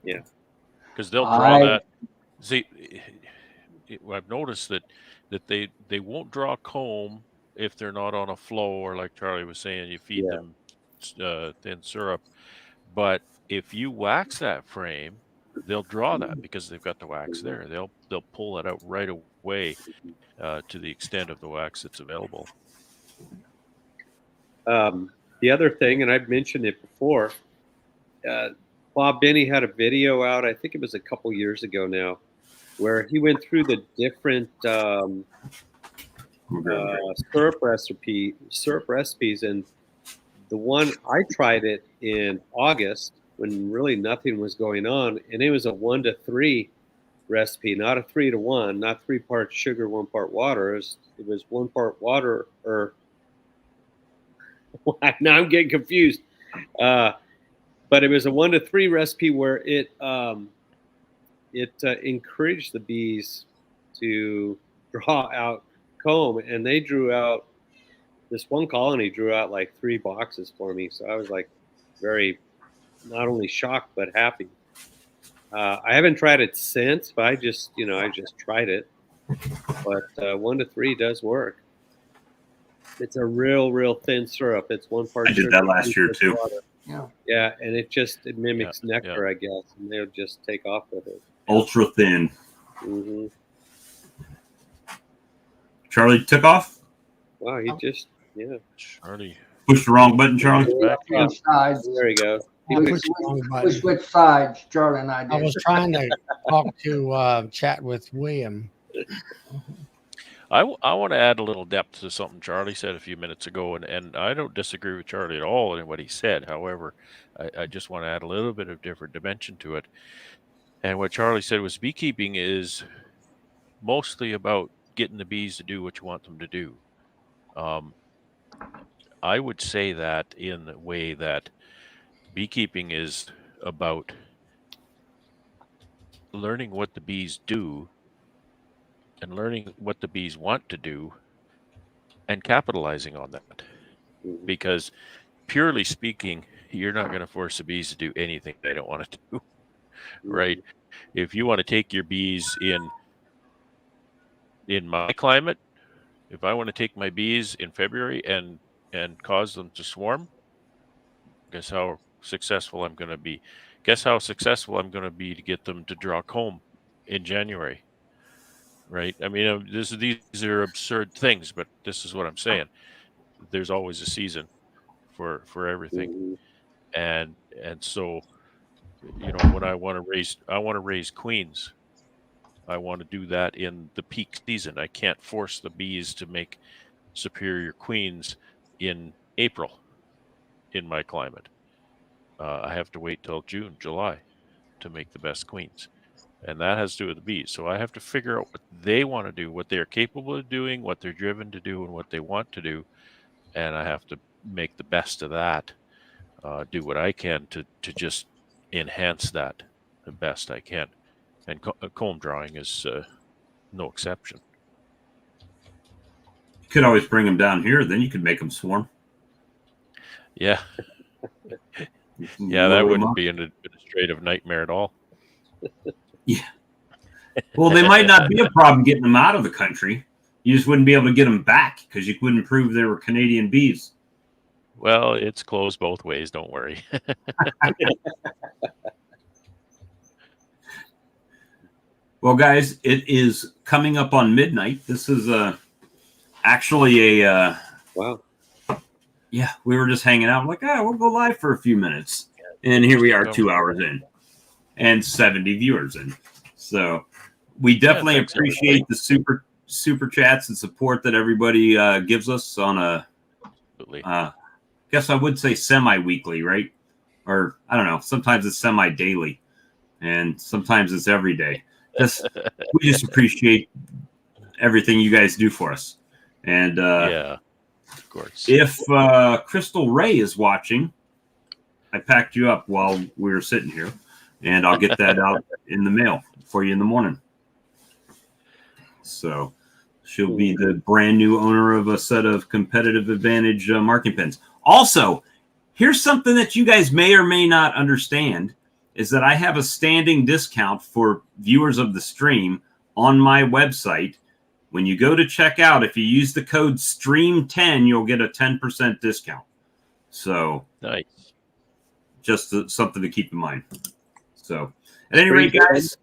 Yeah, because they'll draw that. See, I've noticed that they won't draw comb if they're not on a flow, or like Charlie was saying, you feed them thin syrup. But if you wax that frame, they'll draw that because they've got the wax there. They'll pull it out right away to the extent of the wax that's available. The other thing, and I've mentioned it before, Bob Benny had a video out, I think it was a couple years ago now, where he went through the different syrup recipes, and the one I tried it in August when really nothing was going on, and it was a 1 to 3 recipe, not a 3 to 1, not 3 parts sugar, 1 part water. It was 1 part water, or now I'm getting confused. But it was a 1 to 3 recipe where it encouraged the bees to draw out comb, and they drew out, this one colony drew out like 3 boxes for me. So I was like very, not only shocked, but happy. I haven't tried it since, but I just tried it. But 1 to 3 does work. It's a real thin syrup. It's 1 part. I did that last year too. Yeah. Yeah, and it mimics nectar, I guess, and they'll just take off with it. Ultra thin. Mm-hmm. Charlie took off. Wow, he just Charlie pushed the wrong button. Charlie. there he goes. I We, pushed the wrong we button. switched sides, Charlie and I I did. was trying to talk to chat with William. I want to add a little depth to something Charlie said a few minutes ago, and I don't disagree with Charlie at all in what he said. However, I just want to add a little bit of different dimension to it. And what Charlie said was beekeeping is mostly about getting the bees to do what you want them to do. I would say that in the way that beekeeping is about learning what the bees do and learning what the bees want to do and capitalizing on that. Because purely speaking, you're not going to force the bees to do anything they don't want to do, right? If you want to take your bees in my climate, if I want to take my bees in February and cause them to swarm, guess how successful I'm going to be. Guess how successful I'm going to be to get them to draw comb in January, right? I mean, these are absurd things, but this is what I'm saying. There's always a season for everything, and so, you know, when I want to raise queens, I want to do that in the peak season. I can't force the bees to make superior queens in April in my climate. I have to wait till June, July to make the best queens. And that has to do with the bees. So I have to figure out what they want to do, what they're capable of doing, what they're driven to do, and what they want to do. And I have to make the best of that, do what I can to just enhance that the best I can. And comb drawing is no exception. You could always bring them down here. Then you could make them swarm. Yeah. Yeah, that wouldn't be an administrative nightmare at all. Yeah. Well, they might not be a problem getting them out of the country. You just wouldn't be able to get them back because you couldn't prove they were Canadian bees. Well, it's closed both ways. Don't worry. Well, guys, it is coming up on midnight. This is actually a Wow. yeah. We were just hanging out. I'm like, we'll go live for a few minutes, and here we are, 2 hours in, and 70 viewers in. So we definitely appreciate the super chats and support that everybody gives us on a. Guess I would say semi-weekly, right? Or I don't know. Sometimes it's semi-daily, and sometimes it's every day. We just appreciate everything you guys do for us. And yeah, of course. If Crystal Ray is watching, I packed you up while we were sitting here, and I'll get that out in the mail for you in the morning. So she'll be the brand new owner of a set of Competitive Advantage marking pens. Also, here's something that you guys may or may not understand is that I have a standing discount for viewers of the stream on my website. When you go to check out, if you use the code STREAM10, you'll get a 10% discount. So nice. Just something to keep in mind. So at any rate, guys.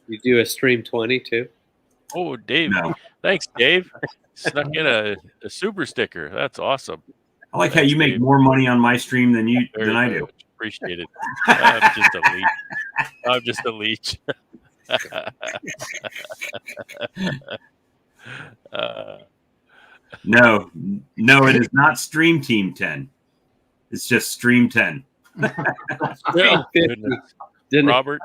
You do a stream 20 too? Oh, Dave. No. Thanks, Dave. Snuck in a super sticker. That's awesome. I like how you make more money on my stream than I do. Appreciate it. I'm just a leech. I'm just a leech. No, it is not Stream Team 10. It's just Stream 10. Yeah, Robert.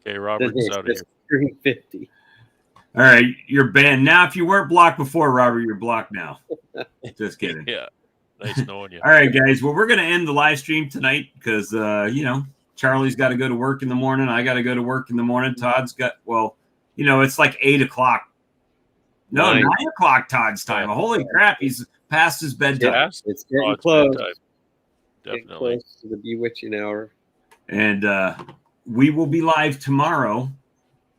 Okay, Robert's out of here. Stream 50. All right, you're banned. Now, if you weren't blocked before, Robert, you're blocked now. Just kidding. Yeah. Nice knowing you. All right, guys. Well, we're going to end the live stream tonight because, Charlie's got to go to work in the morning. I got to go to work in the morning. Todd's got, it's like 8 o'clock. No, 9 o'clock Todd's time. Yeah. Holy crap. He's past his bedtime. Yeah, it's getting close. Definitely. Getting close to the bewitching hour. And we will be live tomorrow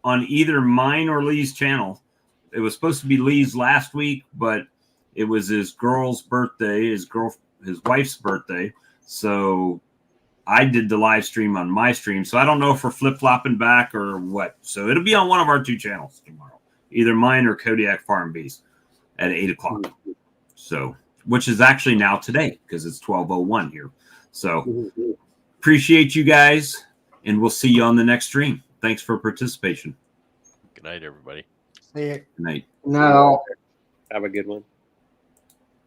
on either mine or Lee's channel. It was supposed to be Lee's last week, but it was his girl's birthday, his wife's birthday. So I did the live stream on my stream. So I don't know if we're flip-flopping back or what. So it'll be on one of our two channels tomorrow, either mine or Kodiak Farm Bees at 8 o'clock. So, which is actually now today because it's 12:01 here. So appreciate you guys, and we'll see you on the next stream. Thanks for participation. Good night, everybody. See ya. Good night. No. Have a good one.